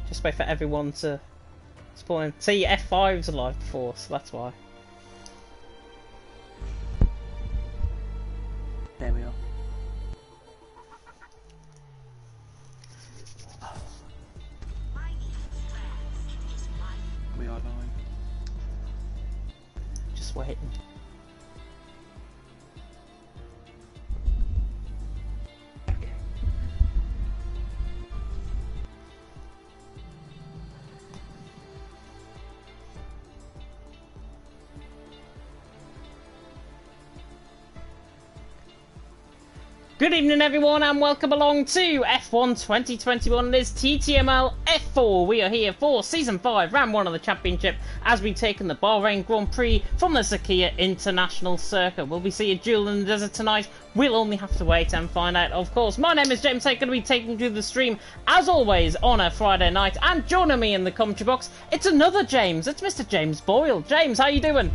Just wait for everyone to spawn in. See, F5's alive before, so that's why. There we are. We are live. Just waiting. Good evening everyone and welcome along to F1 2021. It is TTML F4. We are here for Season 5, Round 1 of the Championship as we take in the Bahrain Grand Prix from the Sakhir International Circuit. Will we see a duel in the desert tonight? We'll only have to wait and find out, of course. My name is James. I'm going to be taking you to the stream, as always, on a Friday night. And joining me in the commentary box, it's another James. It's Mr. James Boyle. James, how you doing?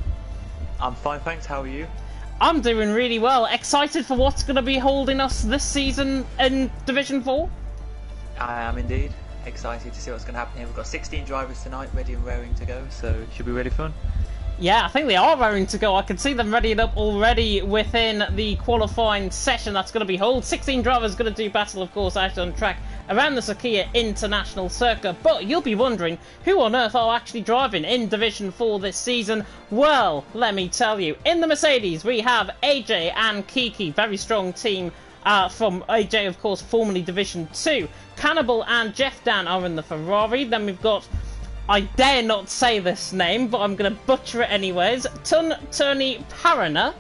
I'm fine, thanks. How are you? I'm doing really well. Excited for what's going to be holding us this season in Division 4? I am indeed. Excited to see what's going to happen here. We've got 16 drivers tonight ready and raring to go, so it should be really fun. Yeah, I think they are raring to go. I can see them readying up already within the qualifying session that's going to be held. 16 drivers going to do battle, of course, out on track around the Sakhir International Circuit. But you'll be wondering, who on earth are actually driving in Division 4 this season? Well, let me tell you. In the Mercedes, we have AJ and Kiki. Very strong team from AJ, of course, formerly Division 2. Cannibal and Jeff Dan are in the Ferrari. Then we've got, I dare not say this name, but I'm going to butcher it anyways, Turney Parana.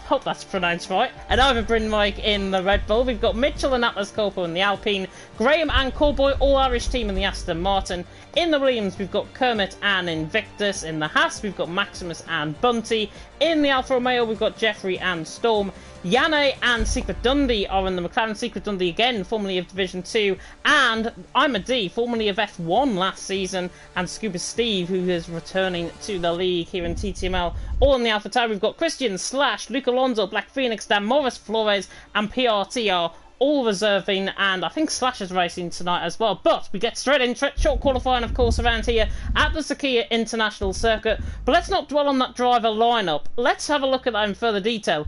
Hope that's pronounced right. And Ivan Brynmike in the Red Bull. We've got Mitchell and Atlas Coppo in the Alpine. Graham and Cowboy, all-Irish team in the Aston Martin. In the Williams, we've got Kermit and Invictus. In the Haas, we've got Maximus and Bunty. In the Alfa Romeo, we've got Jeffrey and Storm. Yane and Secret Dundee are in the McLaren. Secret Dundee again, formerly of Division 2. And I'm a D, formerly of F1 last season. And Scuba Steve, who is returning to the league here in TTML. All in the Alpha Tower, we've got Christian, Slash, Luke Alonso, Black Phoenix, Dan Morris, Flores, and PRT are all reserving, and I think Slash is racing tonight as well. But we get straight into it. Short qualifying, of course, around here at the Sakhir International Circuit. But let's not dwell on that driver lineup. Let's have a look at that in further detail.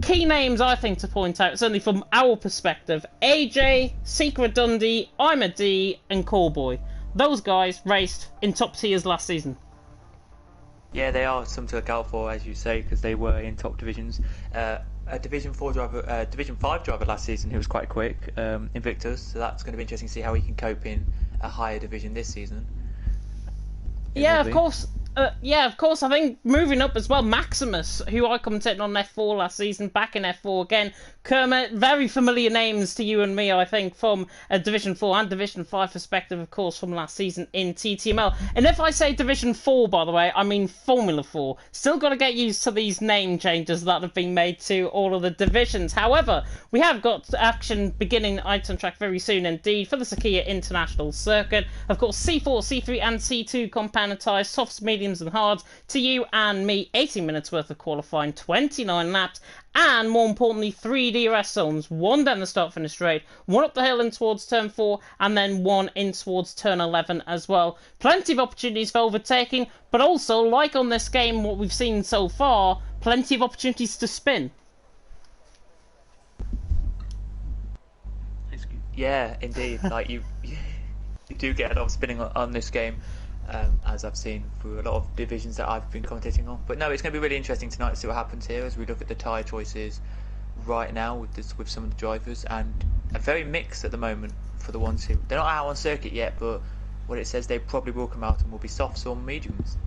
Key names, I think, to point out, certainly from our perspective: AJ, Secret Dundee, I'm a D, and Callboy. Those guys raced in top tiers last season. Yeah, they are some to look out for, as you say, because they were in top divisions. A Division 4 driver, Division 5 driver last season who was quite quick, Invictus, so that's going to be interesting to see how he can cope in a higher division this season. Yeah, of course. I think moving up as well, Maximus, who I commentated on F4 last season, back in F4 again. Kermit, very familiar names to you and me, I think, from a Division 4 and Division 5 perspective, of course, from last season in TTML. And if I say Division 4, by the way, I mean Formula 4. Still got to get used to these name changes that have been made to all of the divisions. However, we have got action beginning out on track very soon indeed for the Sakhir International Circuit. Of course, C4, C3 and C2 compound tyres, softs, mediums and hards. To you and me, 18 minutes worth of qualifying, 29 laps. And more importantly, 3 DRS zones, 1 down the start finish straight, 1 up the hill in towards turn 4, and then 1 in towards turn 11 as well. Plenty of opportunities for overtaking, but also, like on this game, what we've seen so far, plenty of opportunities to spin. Yeah, indeed. Like you do get a lot of spinning on this game. As I've seen through a lot of divisions that I've been commentating on. But no, it's going to be really interesting tonight to see what happens here as we look at the tyre choices right now with some of the drivers, and a very mixed at the moment for the ones who they're not out on circuit yet, but what it says they probably will come out and will be softs or mediums.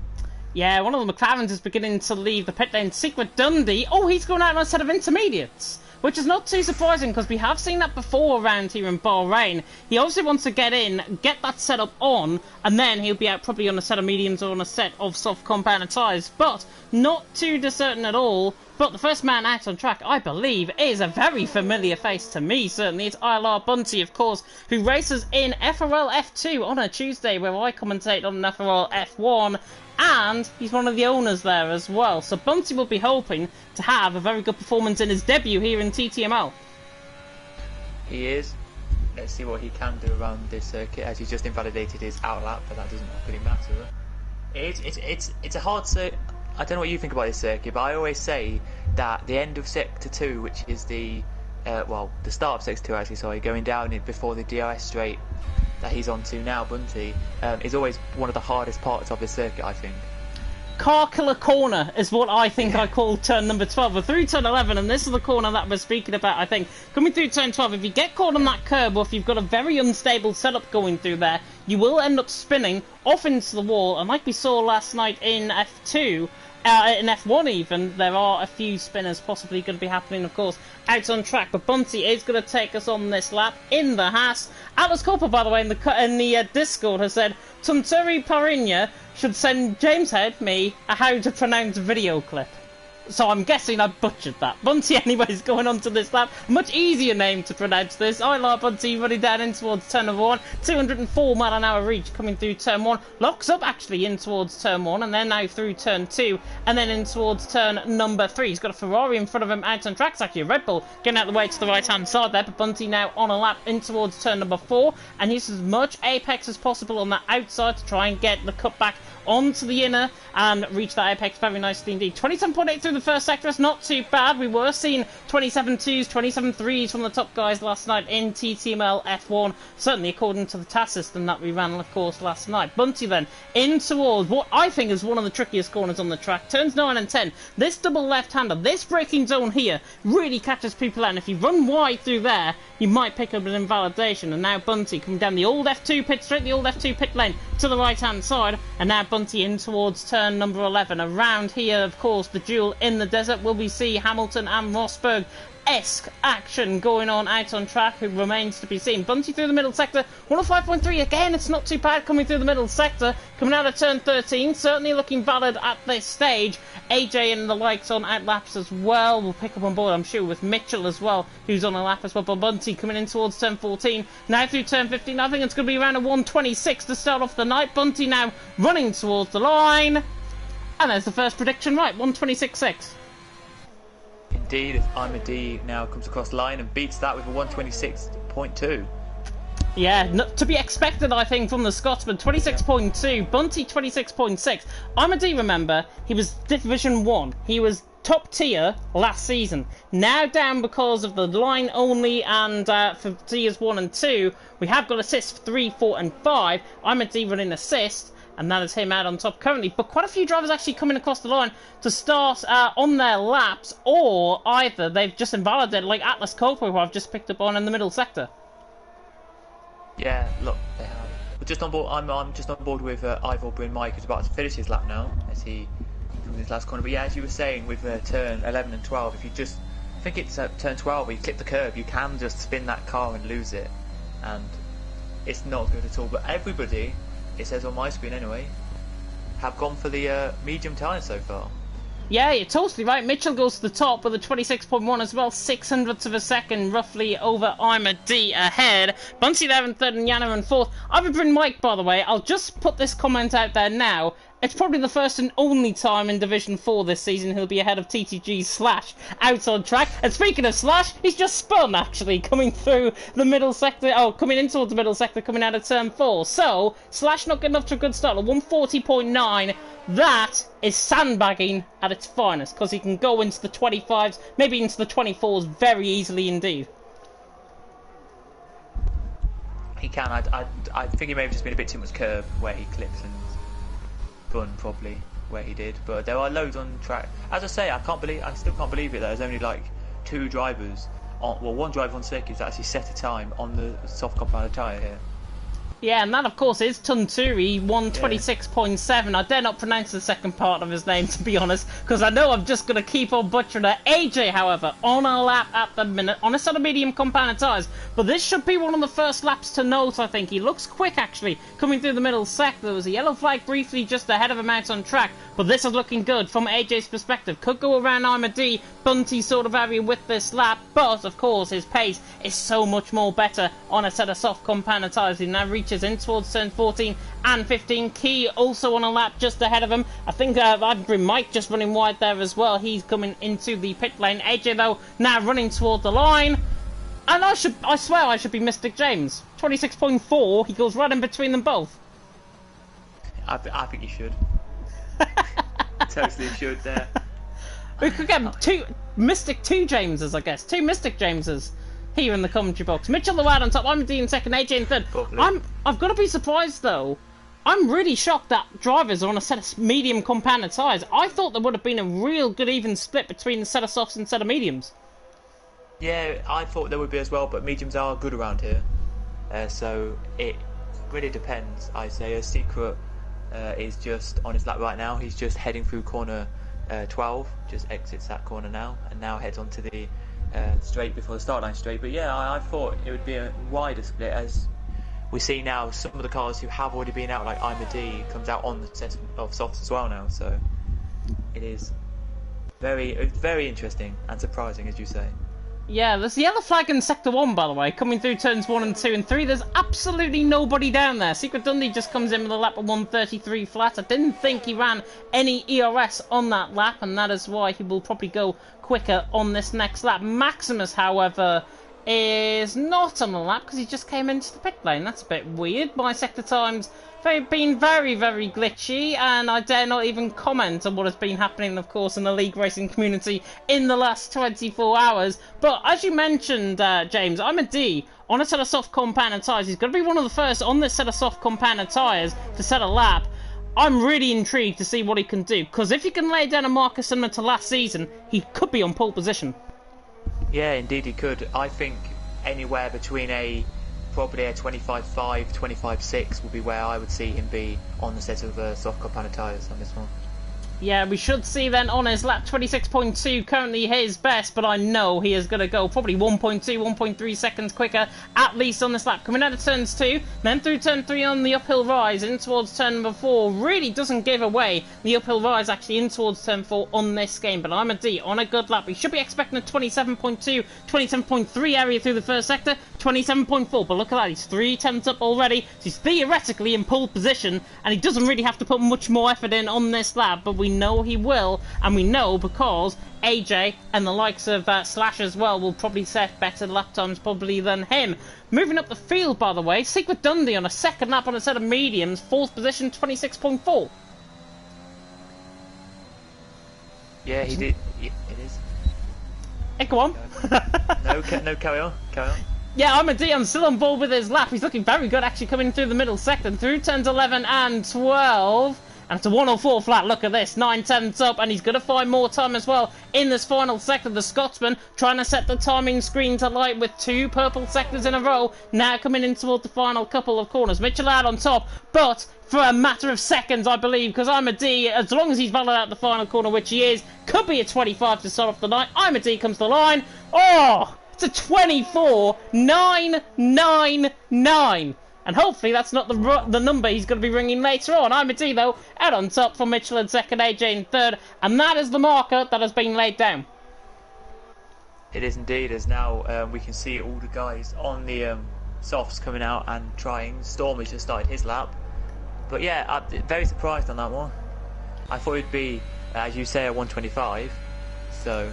Yeah, one of the McLarens is beginning to leave the pit lane. Secret Dundee, oh, he's going out on a set of intermediates. Which is not too surprising, because we have seen that before around here in Bahrain. He obviously wants to get in, get that setup on, and then he'll be out probably on a set of mediums or on a set of soft compound tyres. But not too discertain at all. But the first man out on track, I believe, is a very familiar face to me, certainly. It's ILR Bunty, of course, who races in FRL F2 on a Tuesday, where I commentate on FRL F1. And he's one of the owners there as well. So Bunty will be hoping to have a very good performance in his debut here in TTML. He is. let's see what he can do around this circuit, as he's just invalidated his out lap, but that doesn't really matter. It's a hard circuit. I don't know what you think about this circuit, but I always say that the end of Sector 2, which is the start of Sector 2 actually, sorry, going down it before the DRS straight that he's on to now, Bunty, is always one of the hardest parts of this circuit, I think. Car killer corner is what I think I call turn number 12. We're through turn 11, and this is the corner that we're speaking about, I think. Coming through turn 12, if you get caught on that curb, or if you've got a very unstable setup going through there, you will end up spinning off into the wall, and like we saw last night in F2, in F1 even, there are a few spinners possibly going to be happening, of course, out on track. But Bunty is going to take us on this lap in the Haas. Atlas Cooper, by the way, in the Discord has said, Tunturi Parinya should send James Head me a how to pronounce video clip. So I'm guessing I butchered that. Bunty anyways going on to this lap. Much easier name to pronounce this. I like Bunty running down in towards turn number 1. 204 mile an hour reach coming through turn 1. Locks up actually in towards turn 1 and then now through turn 2 and then in towards turn number 3. He's got a Ferrari in front of him out on track. It's actually a Red Bull getting out of the way to the right hand side there. But Bunty now on a lap in towards turn number 4 and uses as much apex as possible on that outside to try and get the cutback onto the inner and reach that apex very nicely indeed. 27.8 through the first sector, it's not too bad. We were seeing 27.2s, 27.3s from the top guys last night in TTML F4, certainly according to the task system that we ran, of course, last night. Bunty then in towards what I think is one of the trickiest corners on the track, turns 9 and 10. This double left-hander, this braking zone here, really catches people out, and if you run wide through there, you might pick up an invalidation. And now Bunty coming down the old F2 pit straight, the old F2 pit lane to the right-hand side, and now Bunty in towards turn number 11. Around here, of course, the duel in the desert, will we see Hamilton and Rosberg-esque action going on out on track, who remains to be seen. Bunty through the middle sector, 105.3, again, it's not too bad coming through the middle sector, coming out of turn 13, certainly looking valid at this stage. AJ and the likes on out laps as well, will pick up on board, I'm sure, with Mitchell as well, who's on a lap as well. But Bunty coming in towards turn 14, now through turn 15, I think it's going to be around a 126 to start off the night. Bunty now running towards the line, and there's the first prediction right, 126.6. Indeed, if I'm a D now comes across the line and beats that with a 126.2. Yeah, to be expected, I think, from the Scotsman. 26.2, Bunty 26.6. I'm a D, remember, he was Division 1. He was top tier last season. Now down because of the line only, and for tiers 1 and 2, we have got assists for 3, 4 and 5. I'm a D running assist, and that is him out on top currently. But quite a few drivers actually coming across the line to start on their laps, or either they've just invalidated, like Atlas Cooper, who I've just picked up on in the middle sector. Yeah, look, they have. We're just on board. I'm just on board with Ivor Bryn Mike, who's about to finish his lap now as he comes in his last corner. But yeah, as you were saying, with turn 11 and 12, if you just, I think it's turn 12 where you clip the curb, you can just spin that car and lose it, and it's not good at all. But everybody, it says on my screen anyway, have gone for the medium tyre so far. Yeah, you're totally right. Mitchell goes to the top with a 26.1 as well, 600ths of a second, roughly over I'm a D ahead. Bunty there in third and Yana in fourth. I've been Mike, by the way. I'll just put this comment out there now. It's probably the first and only time in Division 4 this season he'll be ahead of TTG Slash out on track. And speaking of Slash, he's just spun, actually, coming through the middle sector. Oh, coming in towards the middle sector, coming out of turn 4. So, Slash not getting off to a good start. A 140.9. That is sandbagging at its finest, because he can go into the 25s, maybe into the 24s very easily indeed. He can. I think he may have just been a bit too much curve where he clips and fun probably where he did, but there are loads on track. As I say, I still can't believe it. There's only like two drivers on, well, one driver on circuit that actually set a time on the soft compound tyre here. Yeah, and that, of course, is Tunturi, 126.7. I dare not pronounce the second part of his name, to be honest, because I know I'm just going to keep on butchering it. AJ, however, on a lap at the minute, on a set of medium compound tyres. But this should be one of the first laps to note, I think. He looks quick, actually, coming through the middle sector. There was a yellow flag briefly just ahead of him out on track, but this is looking good from AJ's perspective. Could go around I'm a D, Bunty sort of area with this lap, but, of course, his pace is so much more better on a set of soft compound tyres. He now reaches in towards turn 14 and 15. Key also on a lap just ahead of him. I think Mike just running wide there as well. He's coming into the pit lane. AJ, though, now running toward the line. And I swear I should be Mystic James. 26.4, he goes right in between them both. I think you should. Totally should there. We could get two Mystic Jameses, I guess. Two Mystic Jameses here in the commentary box. Mitchell the Wild on top, I'm D in second, AJ in third. I've got to be surprised though. I'm really shocked that drivers are on a set of medium compounded tyres. I thought there would have been a real good even split between the set of softs and set of mediums. Yeah, I thought there would be as well, but mediums are good around here. So it really depends. I say a Secret is just on his lap right now. He's just heading through corner 12, just exits that corner now, and now heads onto the straight before the start line straight. But yeah, I thought it would be a wider split, as we see now some of the cars who have already been out, like I'm a D, comes out on the set of softs as well now. So it is very interesting and surprising, as you say. Yeah, there's the yellow flag in Sector 1, by the way, coming through turns 1 and 2 and 3. There's absolutely nobody down there. Secret Dundee just comes in with a lap of 1:33 flat. I didn't think he ran any ERS on that lap, and that is why he will probably go quicker on this next lap. Maximus, however, is not on the lap because he just came into the pit lane. That's a bit weird. My sector times have been very glitchy, and I dare not even comment on what has been happening, of course, in the league racing community in the last 24 hours. But as you mentioned, James, I'm a D on a set of soft compounded tyres. He's going to be one of the first on this set of soft compounded tyres to set a lap. I'm really intrigued to see what he can do, because if he can lay down a marker similar to last season, he could be on pole position. Yeah, indeed he could. I think anywhere between probably a 25.5, 25.6 would be where I would see him be on the set of soft compounded tyres on this one. Yeah, we should see then on his lap 26.2, currently his best, but I know he is going to go probably 1.2, 1.3 seconds quicker, at least on this lap. Coming out of turns 2, then through turn 3 on the uphill rise, in towards turn number 4, really doesn't give away the uphill rise actually in towards turn 4 on this game, but I'm a D on a good lap. We should be expecting a 27.2, 27.3 area through the first sector, 27.4, but look at that, he's 3 tenths up already, so he's theoretically in pole position, and he doesn't really have to put much more effort in on this lap, but we know he will, and we know because AJ and the likes of Slash as well will probably set better lap times probably than him. Moving up the field, by the way, Secret Dundee on a second lap on a set of mediums, 4th position, 26.4. Yeah, he did. It is. Hey, go on. No, carry on. Yeah, I'm a D. I'm still on board with his lap. He's looking very good, actually, coming through the middle sector, through turns 11 and 12. And it's a 104 flat. Look at this, 9 tenths up, and he's going to find more time as well in this final sector. The Scotsman trying to set the timing screen to light with 2 purple sectors in a row. Now coming in toward the final couple of corners. Mitchell out on top, but for a matter of seconds, I believe, because I'm a D, as long as he's valid out the final corner, which he is, could be a 25 to start off the night. I'm a D comes the line. Oh, it's a 24.999. And hopefully that's not the number he's going to be ringing later on. I'm a D, though, out on top for Mitchell in second, AJ in third. And that is the marker that has been laid down. It is indeed, as now we can see all the guys on the softs coming out and trying. Storm has just started his lap. But yeah, I'm very surprised on that one. I thought it'd be, as you say, a 125. So...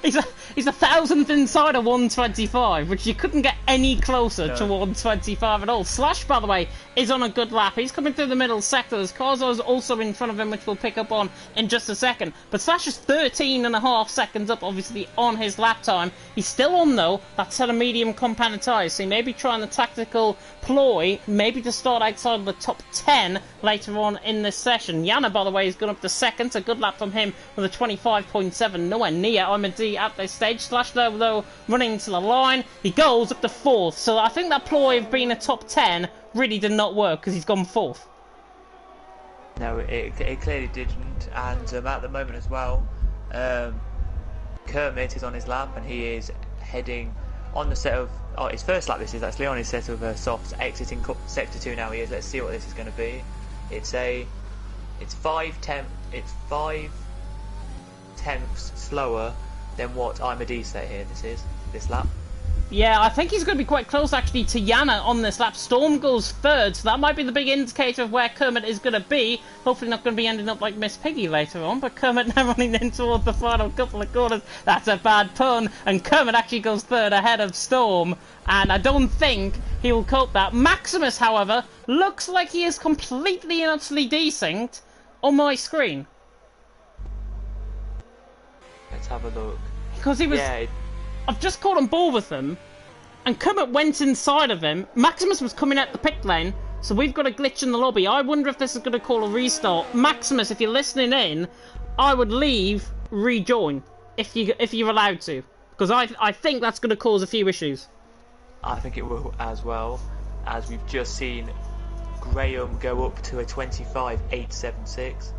He's a 1,000th inside of 125, which you couldn't get any closer to 125 at all. Slash, by the way, is on a good lap. He's coming through the middle sector. There's Carzo's also in front of him, which we'll pick up on in just a second. But Slash is 13.5 seconds up, obviously, on his lap time. He's still on, though, that set of medium compounded tyres. So he may be trying the tactical ploy, maybe to start outside of the top 10 later on in this session. Yana, by the way, has gone up to second. It's a good lap from him with a 25.7. Nowhere near I'm a D at this stage. Slash, though, running to the line. He goes up to 4th. So I think that ploy of being a top 10 really did not work because he's gone 4th. No, it clearly didn't. And at the moment as well, Kermit is on his lap and he is heading on the set of... Oh, his first lap this is actually on his set of softs, exiting Sector 2 now he is. Let's see what this is going to be. It's 5 tenths slower than what I'm a D set here. This lap. Yeah, I think he's going to be quite close actually to Yana on this lap. Storm goes third, so that might be the big indicator of where Kermit is going to be. Hopefully not going to be ending up like Miss Piggy later on, but Kermit now running in towards the final couple of corners. That's a bad pun, and Kermit actually goes third ahead of Storm, and I don't think he will cope that. Maximus, however, looks like he is completely and utterly desynced on my screen. Let's have a look. Because he was... Yeah, I've just caught on ball with him, and Kermit went inside of him. Maximus was coming out the pit lane, so we've got a glitch in the lobby. I wonder if this is going to call a restart. Maximus, if you're listening in, I would leave, rejoin, if you're allowed to, because I think that's going to cause a few issues. I think it will as well, as we've just seen Graham go up to a 25.876.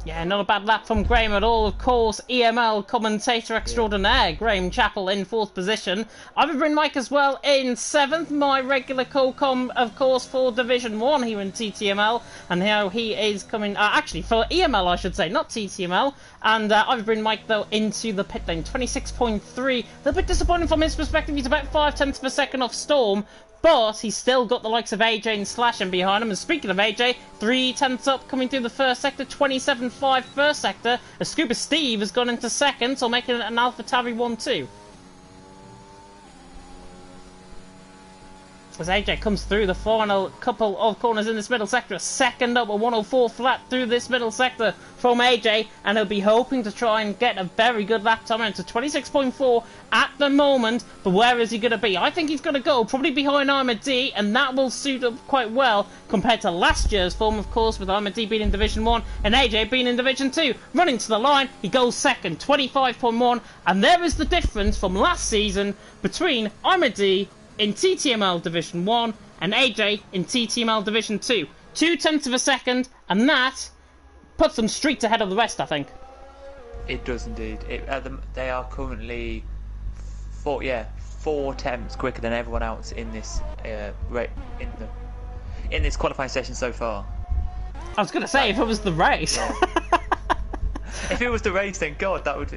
Yeah, not a bad lap from Graham at all. Of course, EML commentator extraordinaire, Graham Chappell in 4th position. I've been Mike as well in 7th. My regular co-com, of course, for Division 1 here in TTML. And now he is coming, actually, for EML, I should say, not TTML. And I've been Mike, though, into the pit lane. 26.3. A little bit disappointing from his perspective. He's about 0.5 of a second off Storm. But he's still got the likes of AJ and Slashing behind him. And speaking of AJ, 0.3 up coming through the first sector, 27.5 first sector. A Scuba Steve has gone into second, so making it an Alpha Tauri 1-2. As AJ comes through the final couple of corners in this middle sector, a second up, a 104 flat through this middle sector from AJ, and he'll be hoping to try and get a very good lap time into 26.4 at the moment, but where is he going to be? I think he's going to go probably behind Armour D, and that will suit up quite well compared to last year's form, of course, with Armour D being in Division 1 and AJ being in Division 2. Running to the line, he goes second, 25.1, and there is the difference from last season between Armour D in TTML Division 1 and AJ in TTML Division 2. 0.2 of a second, and that puts them streets ahead of the rest, I think. It does indeed. They are currently 4 tenths quicker than everyone else in this in this qualifying session so far. I was going to say, if it was the race. Yeah. If it was the race, then God, that would...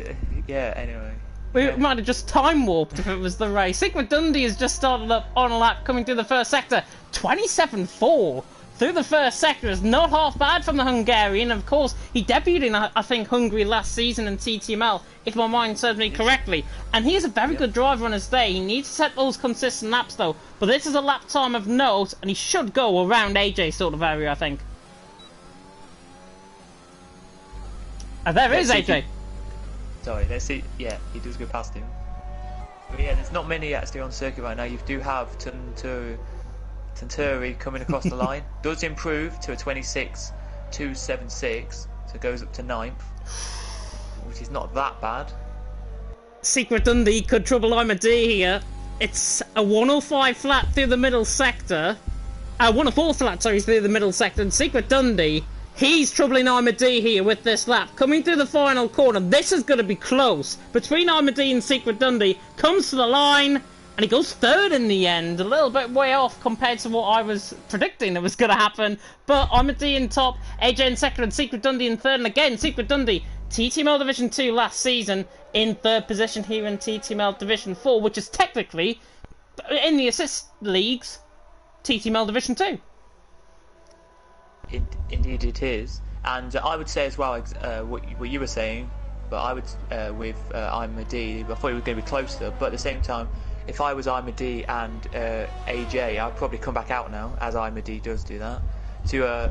Yeah, anyway. We might have just time warped if it was the race. Sigma Dundee has just started up on a lap coming through the first sector. 27.4 through the first sector is not half bad from the Hungarian. Of course, he debuted in, I think, Hungary last season in TTML, if my mind serves me correctly. And he is a very good driver on his day. He needs to set those consistent laps, though. But this is a lap time of note, and he should go around AJ sort of area, I think. There is AJ. Sorry, let's see. Yeah, he does go past him. But yeah, there's not many actually on circuit right now. You do have Tanturi coming across the line. Does improve to a 26.276, so it goes up to 9th, which is not that bad. Secret Dundee could trouble Armour D here. It's a 105 flat through the middle sector. 104 flat, sorry, through the middle sector. And Secret Dundee, he's troubling Armour D here with this lap. Coming through the final corner, this is going to be close. Between Armour D and Secret Dundee, comes to the line, and he goes third in the end. A little bit way off compared to what I was predicting that was going to happen. But Armour D in top, AJ in second, and Secret Dundee in third. And again, Secret Dundee, TTML Division 2 last season, in third position here in TTML Division 4, which is technically, in the assist leagues, TTML Division 2. Indeed it is, and I would say as well what you were saying, but I would with Armour D, I thought it was going to be closer, but at the same time, if I was Armour D and AJ, I'd probably come back out now, as Armour D does do that, to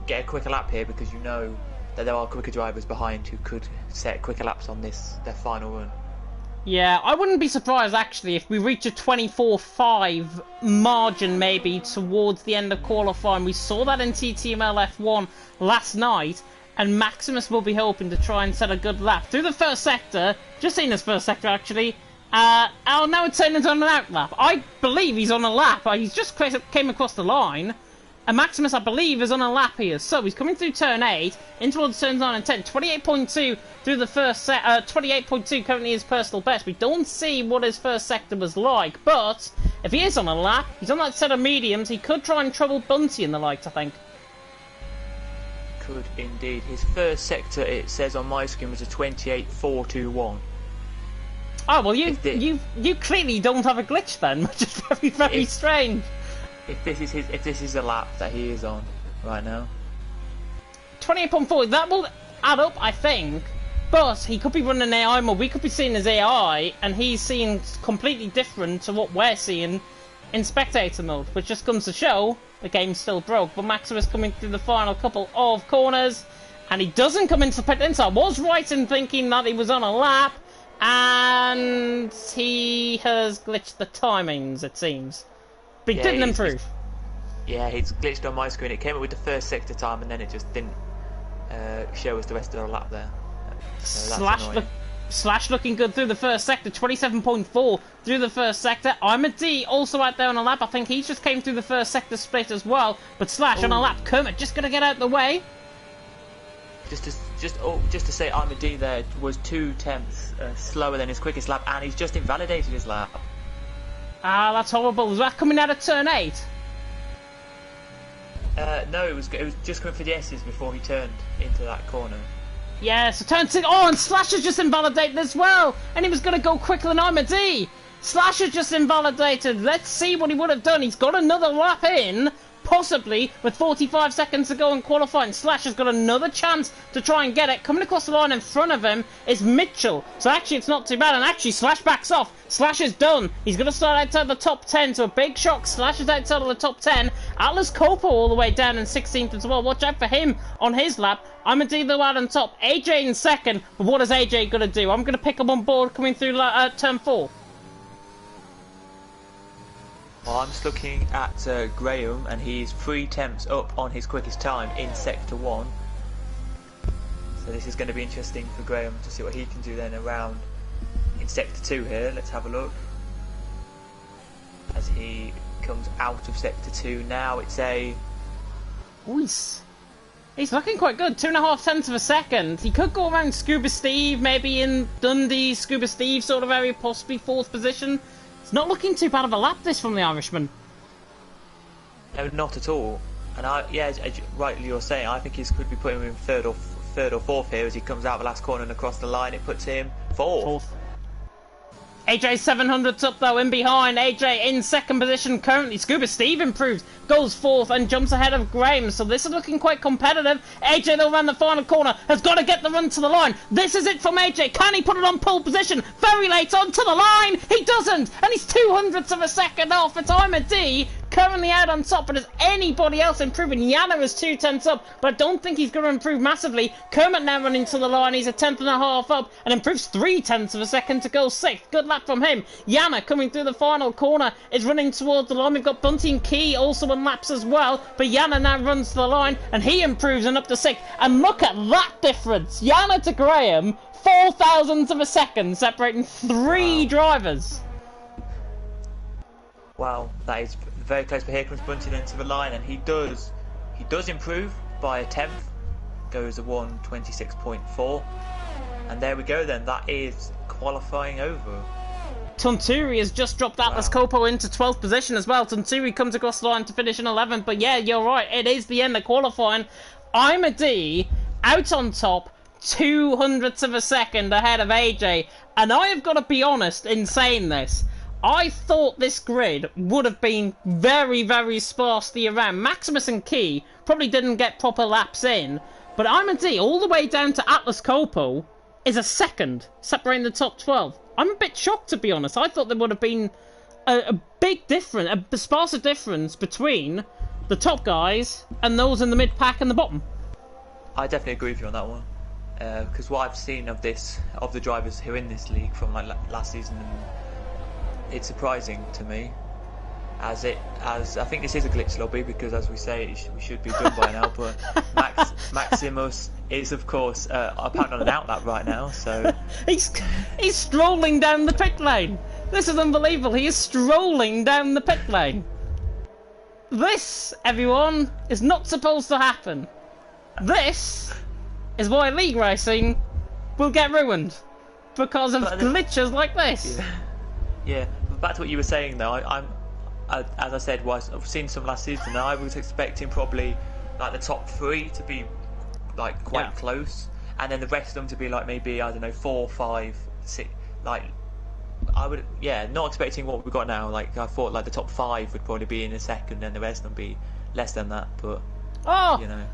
get a quicker lap here, because you know that there are quicker drivers behind who could set quicker laps on their final run. Yeah, I wouldn't be surprised actually if we reach a 24.5 margin maybe towards the end of qualifying. We saw that in TTML F1 last night, and Maximus will be hoping to try and set a good lap through the first sector. Just seen his first sector actually. Oh, now it's saying it's on an out lap. I believe he's on a lap. He's just came across the line. And Maximus, I believe, is on a lap here. So he's coming through turn 8, in towards turns 9 and 10. 28.2 through the first set. 28.2 currently his personal best. We don't see what his first sector was like. But if he is on a lap, he's on that set of mediums. He could try and trouble Bunty and the likes, I think. Could indeed. His first sector, it says on my screen, was a 28.421. Oh well, you clearly don't have a glitch then, which is very strange. If this is a lap that he is on right now, 28.4, that will add up, I think. But he could be running AI mode. We could be seeing his AI, and he's seeing completely different to what we're seeing in spectator mode, which just comes to show the game's still broke. But Maximus coming through the final couple of corners, and he doesn't come into pit lane. So I was right in thinking that he was on a lap, and he has glitched the timings, it seems. But he didn't improve. He's glitched on my screen. It came up with the first sector time, and then it just didn't show us the rest of the lap there. So Slash looking good through the first sector, 27.4 through the first sector. I'm a D also out there on a lap. I think he just came through the first sector split as well. But Slash on a lap. Kermit just going to get out the way. Just to say, I'm a D there was 2/10 slower than his quickest lap, and he's just invalidated his lap. Ah, that's horrible. Was that coming out of turn 8? No, it was just coming for the S's before he turned into that corner. Yeah, so turn 6. Oh, and Slash has just invalidated as well. And he was going to go quicker than I'm a D. Slash has just invalidated. Let's see what he would have done. He's got another lap in, possibly, with 45 seconds to go in qualifying. Slash has got another chance to try and get it. Coming across the line in front of him is Mitchell. So actually, it's not too bad. And actually, Slash backs off. Slash is done. He's going to start outside the top 10. So a big shock. Slash is outside of the top 10. Atlas Copo all the way down in 16th as well. Watch out for him on his lap. I'm a D though out on top. AJ in second. But what is AJ going to do? I'm going to pick him on board coming through turn 4. Well, I'm just looking at Graham, and he's 3/10 up on his quickest time in Sector 1. So this is going to be interesting for Graham to see what he can do then around in Sector 2 here. Let's have a look. As he comes out of Sector 2 now, it's a... He's looking quite good, 2.5 tenths of a second. He could go around Scuba Steve, maybe in Dundee, Scuba Steve sort of area, possibly 4th position. It's not looking too bad of a lap this from the Irishman. No, not at all. And as rightly you're saying, I think he could be putting him in third or 4th here as he comes out the last corner and across the line. It puts him 4th. AJ 700's up though, in behind. AJ in second position currently. Scuba Steve improves, goes 4th and jumps ahead of Graham. So this is looking quite competitive. AJ though around the final corner has got to get the run to the line. This is it from AJ. Can he put it on pole position? Very late onto the line. He doesn't. And he's 0.02 of a second off. It's I'm a D. Currently out on top, but is anybody else improving? Yana is 2/10 up, but I don't think he's going to improve massively. Kermit now running to the line, he's a 10.5 up, and improves 0.3 of a second to go 6th. Good lap from him. Yana coming through the final corner is running towards the line. We've got Bunty and Key also on laps as well, but Yana now runs to the line, and he improves and up to 6th. And look at that difference! Yana to Graham, 0.004 of a second, separating 3 drivers. Wow, that is very close, but here comes Bunty then to the line, and he does improve by 1/10, goes a 1:26.4, and there we go then, that is qualifying over. Tunturi has just dropped Atlas Copo into 12th position as well. Tunturi comes across the line to finish in 11th, but yeah, you're right, it is the end of qualifying. I'm a D, out on top, 0.02 of a second ahead of AJ, and I have got to be honest in saying this. I thought this grid would have been very, very sparsely around. Maximus and Key probably didn't get proper laps in, but I'm a D all the way down to Atlas Copo is a second, separating the top 12. I'm a bit shocked, to be honest. I thought there would have been a big difference, a sparser difference between the top guys and those in the mid-pack and the bottom. I definitely agree with you on that one, because what I've seen of the drivers who are in this league from like last season, it's surprising to me, as I think this is a glitch lobby, because as we say, we should be done by now, but Maximus is of course apparently on an outlap right now, so he's strolling down the pit lane. This is unbelievable. He is strolling down the pit lane. This, everyone, is not supposed to happen. This is why league racing will get ruined, because of glitches like this. Yeah, but back to what you were saying though, as I said, I've seen some last season, and I was expecting probably like the top 3 to be like quite close, and then the rest of them to be like maybe, I don't know, 4, 5, 6, like I would, yeah, not expecting what we've got now. Like I thought, like the top 5 would probably be in a second, and the rest would be less than that. But you know.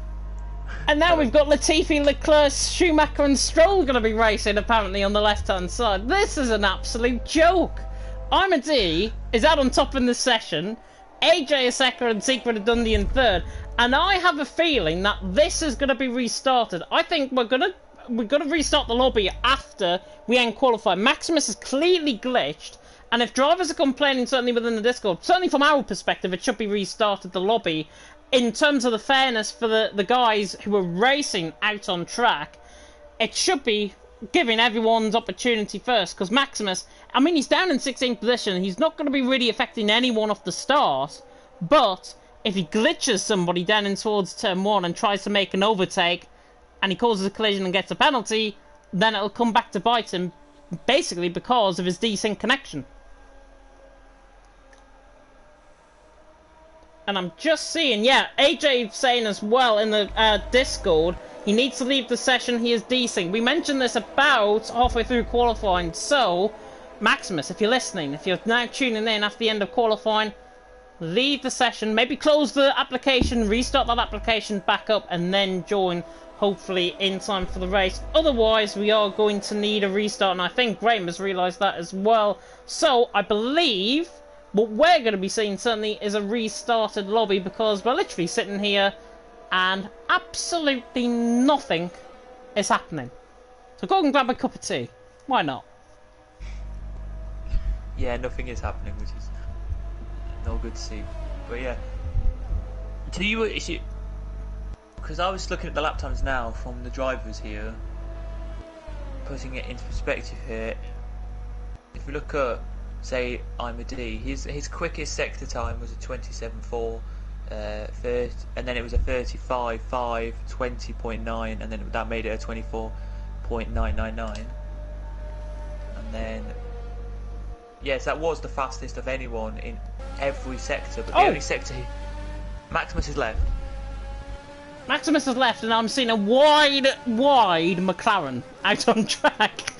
And now we've got Latifi, Leclerc, Schumacher, and Stroll going to be racing apparently on the left-hand side. This is an absolute joke. Imadi is out on top in this session. AJ is second and Secret of Dundee in third. And I have a feeling that this is going to be restarted. I think we're going to restart the lobby after we end qualifying. Maximus is clearly glitched. And if drivers are complaining, certainly within the Discord, certainly from our perspective, it should be restarted, the lobby. In terms of the fairness for the guys who are racing out on track, it should be giving everyone's opportunity first. Because Maximus, I mean, he's down in 16th position. He's not going to be really affecting anyone off the start. But if he glitches somebody down in towards turn 1 and tries to make an overtake, and he causes a collision and gets a penalty, then it'll come back to bite him, basically because of his desync connection. And I'm just seeing, yeah, AJ saying as well in the Discord, he needs to leave the session, he is desync. We mentioned this about halfway through qualifying, so, Maximus, if you're listening, if you're now tuning in after the end of qualifying, leave the session, maybe close the application, restart that application back up, and then join, hopefully, in time for the race. Otherwise, we are going to need a restart, and I think Graham has realised that as well. So, I believe what we're going to be seeing certainly is a restarted lobby, because we're literally sitting here and absolutely nothing is happening. So go and grab a cup of tea. Why not? Yeah, nothing is happening, which is not good to see. But yeah, to you, because I was looking at the lap times now from the drivers here, putting it into perspective here. If we look at, say, Imadi, his quickest sector time was a 27.4, and then it was a 35.5, 20.9, and then that made it a 24.999. And then, yes, that was the fastest of anyone in every sector, but the only sector Maximus is left. Maximus has left, and I'm seeing a wide McLaren out on track.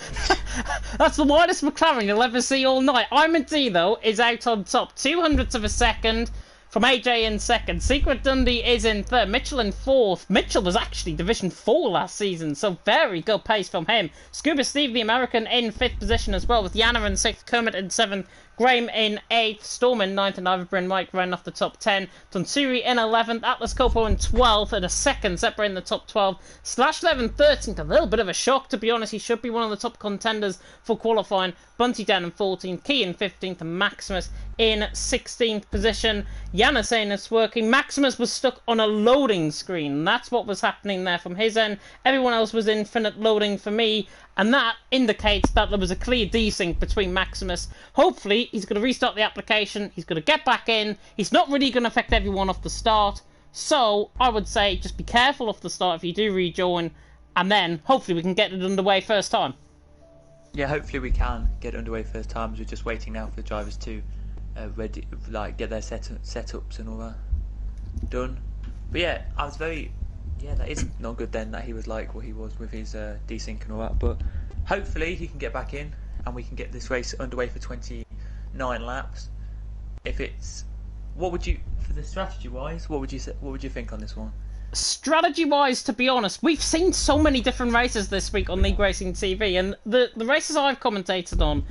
That's the widest McLaren you'll ever see all night. Imadi, though, is out on top. 200ths of a second from AJ in second. Secret Dundee is in third. Mitchell in fourth. Mitchell was actually Division 4 last season, so very good pace from him. Scuba Steve, the American, in fifth position as well, with Yana in sixth, Kermit in seventh, Graham in 8th, Storm in 9th, and Iverbryn Mike ran off the top 10. Tonsuri in 11th, Atlas Copo in 12th, and a second separating the top 12. Slash 11 13th, a little bit of a shock to be honest. He should be one of the top contenders for qualifying. Bunty down in 14th, Key in 15th, and Maximus in 16th position. Yana saying it's working. Maximus was stuck on a loading screen. That's what was happening there from his end. Everyone else was infinite loading for me. And that indicates that there was a clear desync between Maximus. Hopefully, he's going to restart the application. He's going to get back in. He's not really going to affect everyone off the start. So, I would say just be careful off the start if you do rejoin. And then, hopefully, we can get it underway first time. Yeah, hopefully we can get it underway first time. We're just waiting now for the drivers to ready, like get their setups and all that done. But yeah, I was very... Yeah, that is not good then that he was like what he was with his desync and all that. But hopefully he can get back in and we can get this race underway for 29 laps. If it's, what would you, for the strategy wise, what would you think on this one? Strategy wise, to be honest, we've seen so many different races this week on League Racing TV, and the races I've commentated on,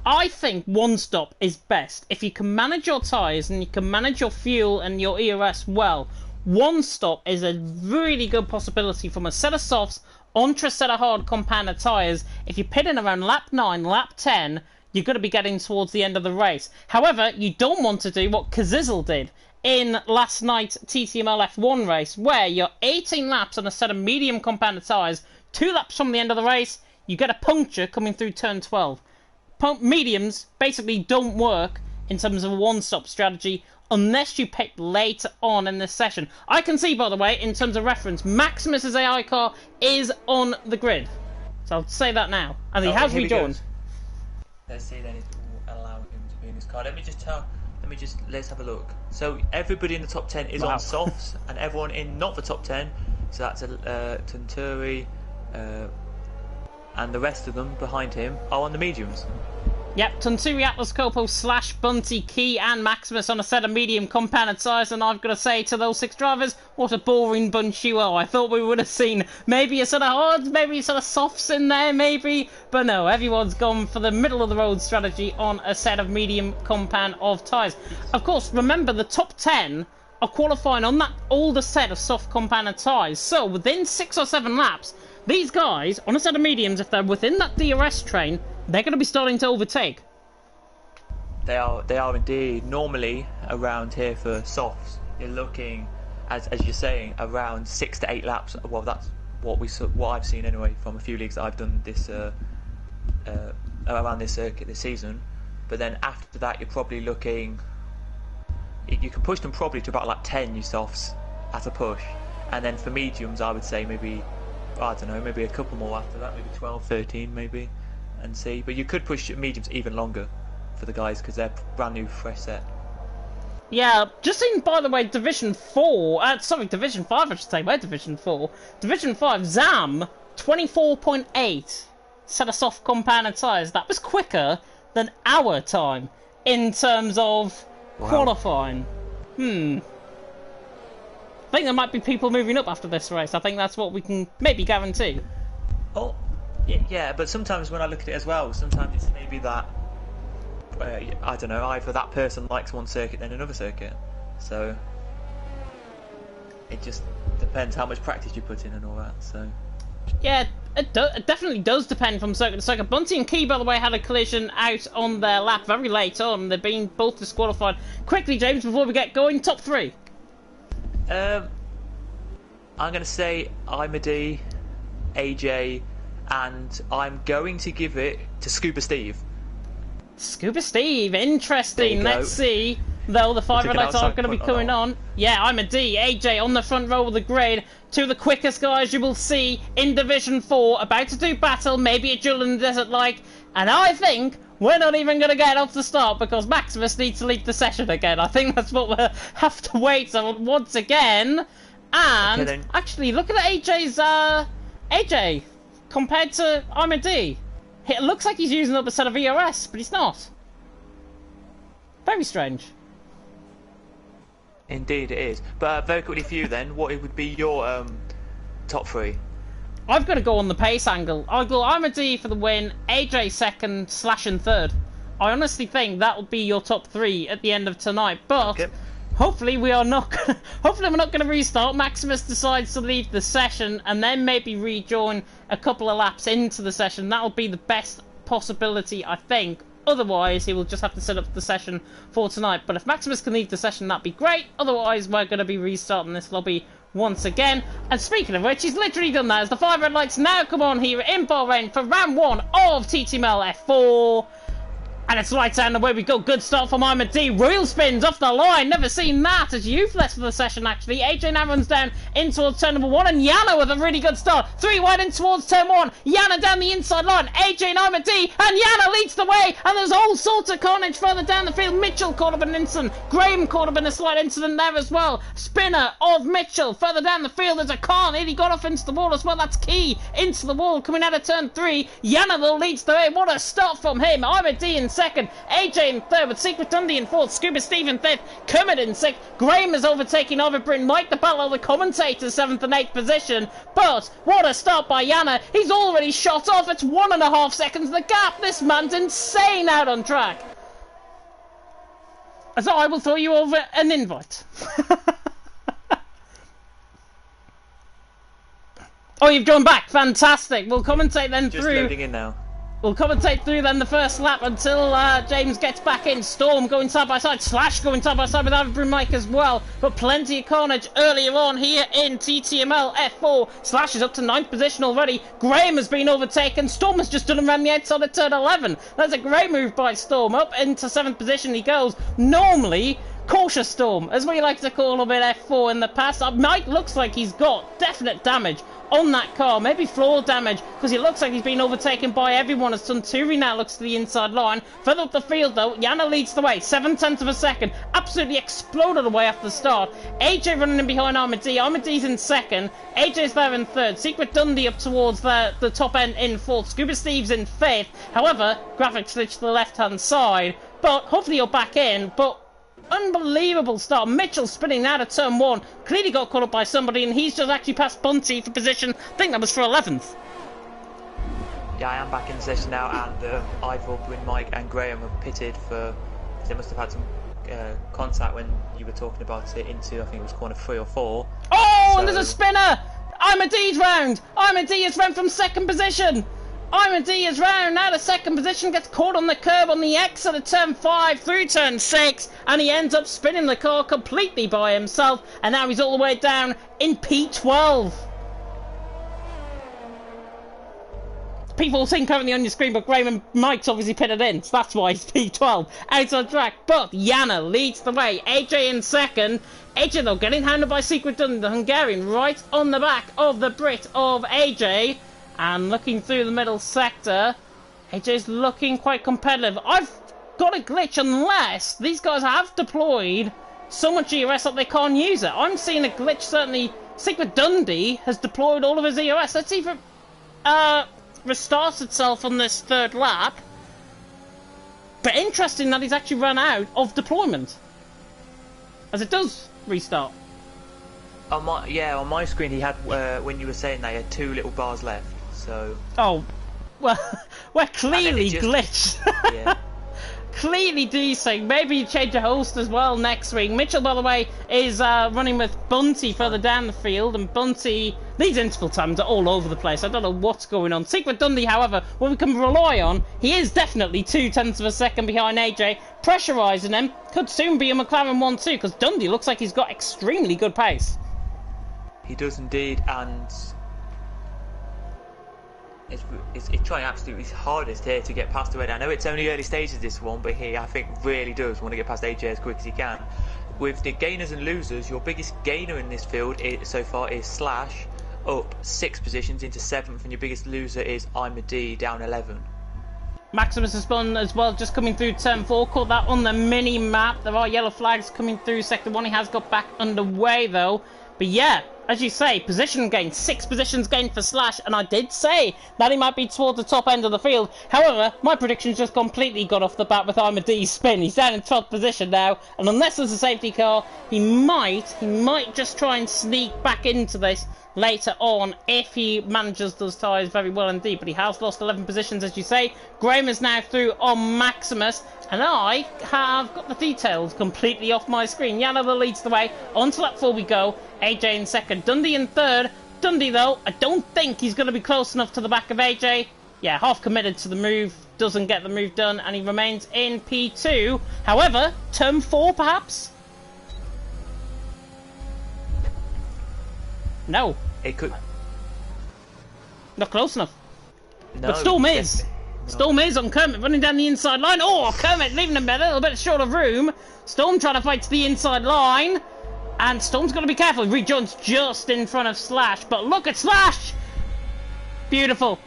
I think one stop is best. If you can manage your tyres and you can manage your fuel and your ERS well, one stop is a really good possibility from a set of softs onto a set of hard compounded tyres. If you're pitting around lap 9, lap 10, you're going to be getting towards the end of the race. However, you don't want to do what Kazizel did in last night's TTML F1 race, where you're 18 laps on a set of medium compounded tyres, 2 laps from the end of the race, you get a puncture coming through turn 12. Mediums basically don't work in terms of a one-stop strategy unless you pick later on in this session. I can see, by the way, in terms of reference, Maximus's AI car is on the grid. So I'll say that now. And he has rejoined. Let's see then if it will allow him to be in his car. Let's have a look. So everybody in the top 10 is on softs, and everyone in not the top 10, so that's Tunturi, and the rest of them behind him are on the mediums. Yep, Tunturi, Atlas Copo, Slash, Bunty, Key and Maximus on a set of medium compounded tyres, and I've got to say to those 6 drivers, what a boring bunch you are. I thought we would have seen maybe a set of hards, maybe a set of softs in there, maybe, but no, everyone's gone for the middle of the road strategy on a set of medium compound of tyres. Of course, remember the top 10 are qualifying on that older set of soft compounded tyres, so within 6 or 7 laps, these guys, on a set of mediums, if they're within that DRS train, they're going to be starting to overtake. They are indeed. Normally, around here for softs, you're looking, as you're saying, around 6 to 8 laps. Well, that's what I've seen anyway from a few leagues that I've done this around this circuit this season. But then after that, you're probably looking. You can push them probably to about like 10 you softs at a push, and then for mediums, I would say maybe, I don't know, maybe a couple more after that, maybe 12, 13 maybe, and see. But you could push mediums even longer for the guys because they're brand new, fresh set. Yeah, just seen, by the way, Division 4, Division 5 I should say, we're Division 4. Division 5, ZAM, 24.8 set of soft compounded tyres. That was quicker than our time in terms of qualifying. I think there might be people moving up after this race. I think that's what we can maybe guarantee. Oh, yeah, but sometimes when I look at it as well, sometimes it's maybe that, I don't know, either that person likes one circuit than another circuit. So it just depends how much practice you put in and all that. So yeah, it definitely does depend from circuit to circuit. Bunty and Key, by the way, had a collision out on their lap very late on. They've been both disqualified. Quickly, James, before we get going, top 3. I'm going to say Imady, AJ, and I'm going to give it to Scuba Steve. Scuba Steve, interesting. Let's see. Though the 5 red lights are going to be coming on. Yeah, I'm a D. AJ on the front row of the grid. 2 of the quickest guys you will see in Division 4. About to do battle, maybe a duel in the desert like. And I think we're not even going to get off the start because Maximus needs to lead the session again. I think that's what we'll have to wait on once again. And okay, actually, look at AJ's AJ compared to I'm a D. It looks like he's using up a set of ERS, but he's not. Very strange. Indeed it is. But very quickly for you then, what would be your top 3? I've got to go on the pace angle. I'll go I'm a D for the win, AJ second, Slash in third. I honestly think that will be your top 3 at the end of tonight. But okay, hopefully we are not. Hopefully we're not going to restart. Maximus decides to leave the session and then maybe rejoin a couple of laps into the session. That'll be the best possibility, I think. Otherwise, he will just have to set up the session for tonight. But if Maximus can leave the session, that'd be great. Otherwise, we're going to be restarting this lobby once again. And speaking of which, he's literally done that as the 5 red lights now come on here in Bahrain for round 1 of TTML F4. And it's lights out and away we go. Good start from Ahmed D. Wheel spins off the line. Never seen that as youth left for the session, actually. AJ now runs down in towards turn number 1. And Yana with a really good start. 3 wide in towards turn 1. Yana down the inside line. AJ and Ahmed D. And Yana leads the way. And there's all sorts of carnage further down the field. Mitchell caught up an incident. Graham caught up in a slight incident there as well. Spinner of Mitchell. Further down the field, there's a car. Nearly got off into the wall as well. That's Key into the wall coming out of turn 3. Yana though leads the way. What a start from him. Ahmed D in second. AJ in third with Secret Dundee in fourth. Scuba Steve in fifth. Kermit in sixth. Graham is overtaking Overbrin. Mike the battle of the commentators 7th and 8th position. But what a start by Yana. He's already shot off. It's 1.5 seconds the gap. This man's insane out on track. So I will throw you over an invite. Oh, you've gone back. Fantastic. We'll commentate then just through. Just loading in now. We'll commentate through then the first lap until James gets back in. Storm going side by side. Slash going side by side with Avery Mike as well. But plenty of carnage earlier on here in TTML F4. Slash is up to 9th position already. Graham has been overtaken. Storm has just done him around the outside of turn 11. That's a great move by Storm. Up into 7th position he goes. Normally, Cautious Storm, as we like to call him in F4 in the past. Mike looks like he's got definite damage on that car, maybe floor damage, because it looks like he's been overtaken by everyone as Tunturi now looks to the inside line. Further up the field though, Yana leads the way, 7/10 of a second, absolutely exploded away after the start. AJ running in behind Armady, Armady's in second, AJ's there in third, Secret Dundee up towards the top end in fourth, Scuba Steve's in fifth. However, graphics switch to the left hand side, but hopefully you're back in. But unbelievable start. Mitchell spinning out of turn one. Clearly got caught up by somebody, and he's just actually passed Bunty for position. I think that was for 11th. Yeah, I am back in the session now, and Ivor, Bryn, Mike, and Graham are pitted for. They must have had some contact when you were talking about it into, I think it was corner 3 or 4. Oh, so... and there's a spinner! Armady's round! Armady has run from second position! Armady is round out of second position, gets caught on the curb on the exit of turn 5 through turn 6, and he ends up spinning the car completely by himself, and now he's all the way down in P12. P14 currently on your screen, but Graham and Mike's obviously pitted in, so that's why he's P12 outside track. But Yana leads the way, AJ in second. AJ though getting handled by Secret Dundee, the Hungarian, right on the back of the Brit of AJ. And looking through the middle sector, AJ's looking quite competitive. I've got a glitch unless these guys have deployed so much EOS that they can't use it. I'm seeing a glitch, certainly. Secret Dundee has deployed all of his EOS. Let's see if it restarts itself on this third lap. But interesting that he's actually run out of deployment, as it does restart. On my screen he had, when you were saying that, he had 2 little bars left. So. Oh, well, we're clearly glitched. Yeah. Clearly desync. Maybe you change your host as well next week. Mitchell, by the way, is running with Bunty further down the field, and Bunty, these interval times are all over the place. I don't know what's going on. Secret Dundee, however, what we can rely on, he is definitely 0.2 of a second behind AJ, pressurising him. Could soon be a McLaren 1-2, because Dundee looks like he's got extremely good pace. He does indeed, and it's trying absolutely his hardest here to get past the red. I know it's only early stages this one, but he, I think, really does want to get past AJ as quick as he can. With the gainers and losers, your biggest gainer in this field so far is Slash, up 6 positions into 7th, and your biggest loser is Imad down 11. Maximus has spun as well, just coming through turn 4, caught that on the mini map. There are yellow flags coming through sector 1. He has got back underway though. But yeah, as you say, position gain, 6 positions gained for Slash, and I did say that he might be towards the top end of the field. However, my predictions just completely got off the bat with Armady's spin. He's down in 12th position now, and unless there's a safety car, he might just try and sneak back into this later on if he manages those tyres very well indeed. But he has lost 11 positions, as you say. Graham is now through on Maximus, and I have got the details completely off my screen. Yana leads the way. On to lap 4 we go. AJ in second, Dundee in third. Dundee though, I don't think he's going to be close enough to the back of AJ. Yeah, half committed to the move, doesn't get the move done, and he remains in P2. However, turn 4 perhaps? No. It could. Not close enough. No, but Storm is. Storm is on Kermit, running down the inside line. Oh, Kermit leaving him a little bit short of room. Storm trying to fight to the inside line. And Storm's got to be careful. He rejoins just in front of Slash. But look at Slash! Beautiful.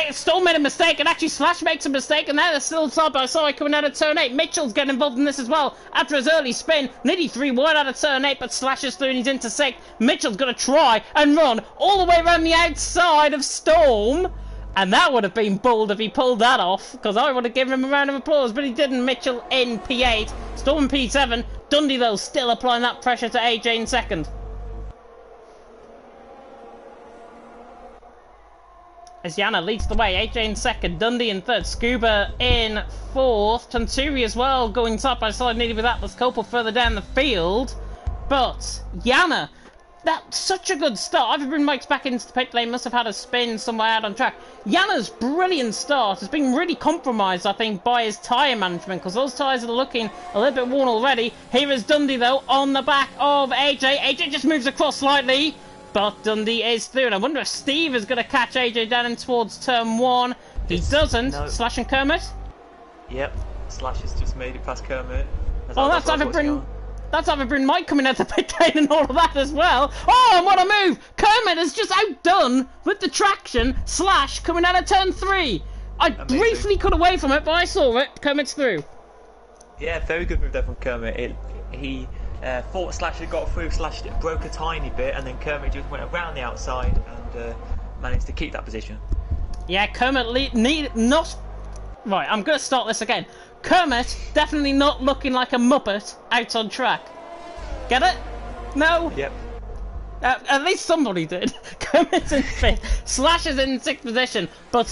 Storm made a mistake, and actually Slash makes a mistake, and now they're still side by side coming out of turn 8. Mitchell's getting involved in this as well after his early spin. Nearly 3 wide out of turn 8, but Slash is through and he's into 6th. Mitchell's going to try and run all the way around the outside of Storm. And that would have been bold if he pulled that off, because I would have given him a round of applause, but he didn't. Mitchell in P8, Storm in P7. Dundee, though, still applying that pressure to AJ in second. As Yana leads the way, AJ in second, Dundee in third, Scuba in fourth, Tanturi as well, going side by side nearly with Atlas Copel further down the field. But Yana, that's such a good start. I've been Mike's back into the pit lane, must have had a spin somewhere out on track. Yana's brilliant start has been really compromised, I think, by his tyre management, because those tyres are looking a little bit worn already. Here is Dundee, though, on the back of AJ. AJ just moves across slightly, but Dundee is through. And I wonder if Steve is going to catch AJ down in towards turn 1. He doesn't. No. Slash and Kermit? Yep, Slash has just made it past Kermit. Oh, that's either Bryn... That's having Mike coming out the pit lane and all of that as well. Oh, and what a move! Kermit is just outdone with the traction / coming out of turn 3. I briefly cut away from it, but I saw it. Kermit's through. Yeah, very good move there from Kermit. He fought / had got through / broke a tiny bit, and then Kermit just went around the outside and managed to keep that position. Yeah, Kermit not... Right, I'm going to start this again. Kermit definitely not looking like a Muppet out on track. Get it? No? Yep. At least somebody did. Kermit's in 5th. / is in 6th position, but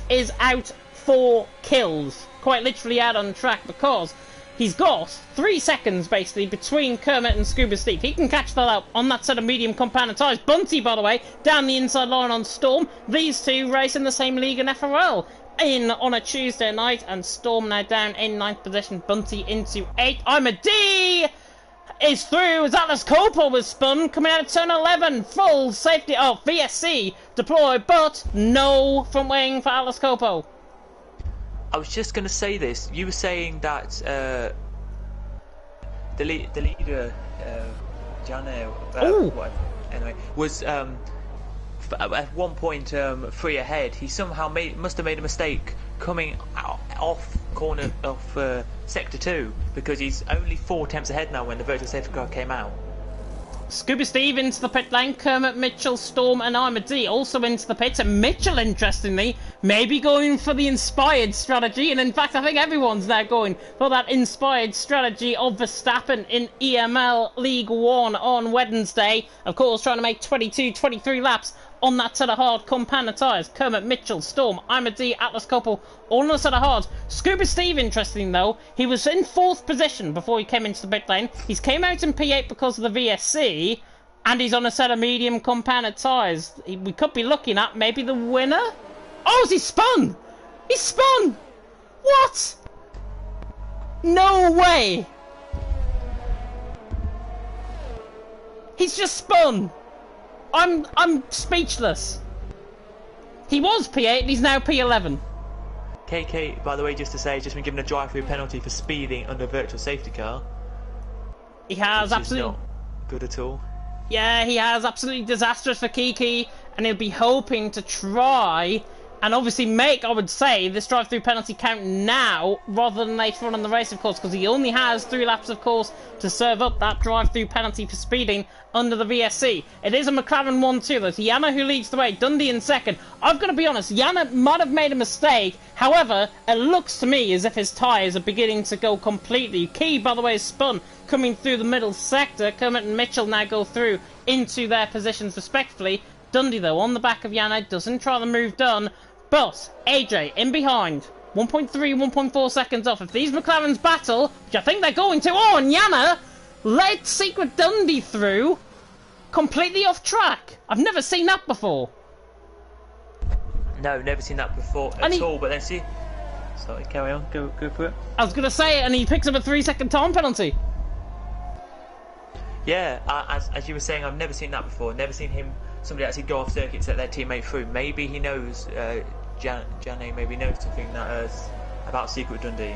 / is out 4 kills. Quite literally out on track because he's got 3 seconds basically between Kermit and Scuba Steve. He can catch that up on that set of medium compounded tyres. Bunty, by the way, down the inside line on Storm. These two race in the same league in FRL. In on a Tuesday night, and Storm now down in 9th position. Bunty into 8th. I'm a D is through as Atlas Copel was spun coming out of turn 11. Full safety. Oh, VSC deployed, but no front wing for Atlas Copel. I was just going to say this. You were saying that the leader, Jana, anyway, was at one point 3 ahead. He somehow must have made a mistake coming off sector 2, because he's only 4 attempts ahead now when the virtual safety car came out. Scuba Steve into the pit lane, Kermit, Mitchell, Storm and I'm a D also into the pit, and Mitchell, interestingly, maybe going for the inspired strategy, and in fact I think everyone's now going for that inspired strategy of Verstappen in EML League 1 on Wednesday. Of course, trying to make 22-23 laps on that set of hard compounded tyres. Kermit, Mitchell, Storm, I'm a D, Atlas Copel, all on a set of hard. Scuba Steve, interesting though, he was in 4th position before he came into the pit lane. He's came out in P8 because of the VSC, and he's on a set of medium compounded tyres. We could be looking at maybe the winner. Oh, he spun! He spun! What? No way! He's just spun! I'm speechless. He was P8 and he's now P11. KK, by the way, just to say, has just been given a drive-through penalty for speeding under virtual safety car. He has, absolutely not good at all. Yeah, he has, absolutely disastrous for Kiki, and he'll be hoping to try and obviously make, I would say, this drive-through penalty count now rather than later on in the race, of course, because he only has 3 laps, of course, to serve up that drive-through penalty for speeding under the VSC. It is a McLaren 1-2. There's Yana who leads the way, Dundee in 2nd. I've got to be honest, Yana might have made a mistake. However, it looks to me as if his tyres are beginning to go completely. Key, by the way, is spun coming through the middle sector. Kermit and Mitchell now go through into their positions respectively. Dundee, though, on the back of Yana, doesn't try the move done. But AJ in behind, 1.3, 1.4 seconds off. If these McLarens battle, which I think they're going to, oh, and Yana led Secret Dundee through, completely off track. I've never seen that before. No, never seen that before at all, but then see... Sorry, carry on, go for it. I was going to say, and he picks up a 3-second time penalty. Yeah, as you were saying, I've never seen that before. Never seen somebody actually go off circuit to let their teammate through. Maybe he knows, Jane maybe knows something that about Secret Dundee.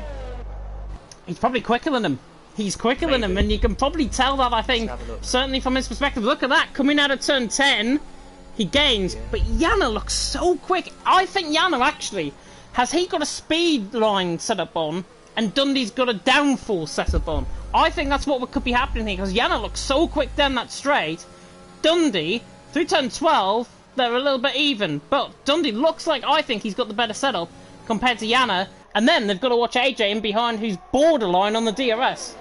He's probably quicker than him. He's quicker than him, and you can probably tell that, I think, certainly from his perspective. Look at that, coming out of turn 10, he gains, but Yana looks so quick. I think Yana, actually, has he got a speed line set up on, and Dundee's got a downforce set up on. I think that's what could be happening here, because Yana looks so quick down that straight. Dundee, through turn 12, they're a little bit even, but Dundee looks like, I think, he's got the better setup compared to Yana, and then they've got to watch AJ in behind, who's borderline on the DRS.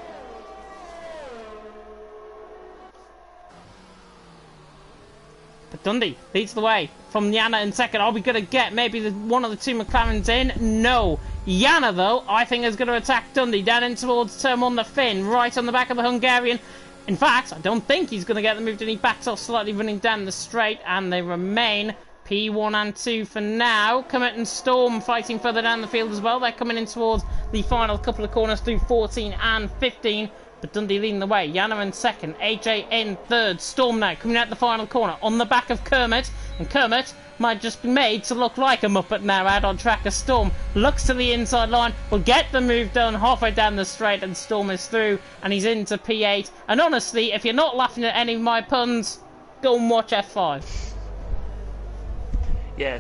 But Dundee leads the way from Yana in 2nd. Are we going to get maybe one of the 2 McLarens in? No. Yana, though, I think is going to attack Dundee down in towards turn 1, the Finn, right on the back of the Hungarian. In fact, I don't think he's going to get the move, and he backs off slightly running down the straight, and they remain P1 and 2 for now. Kermit and Storm fighting further down the field as well. They're coming in towards the final couple of corners through 14 and 15. But Dundee leading the way. Yana in 2nd. AJ in 3rd. Storm now coming out the final corner on the back of Kermit. And Kermit might just be made to look like a Muppet now out on track as Storm looks to the inside line, will get the move done halfway down the straight, and Storm is through and he's into P8. And honestly, if you're not laughing at any of my puns, go and watch F5. Yeah,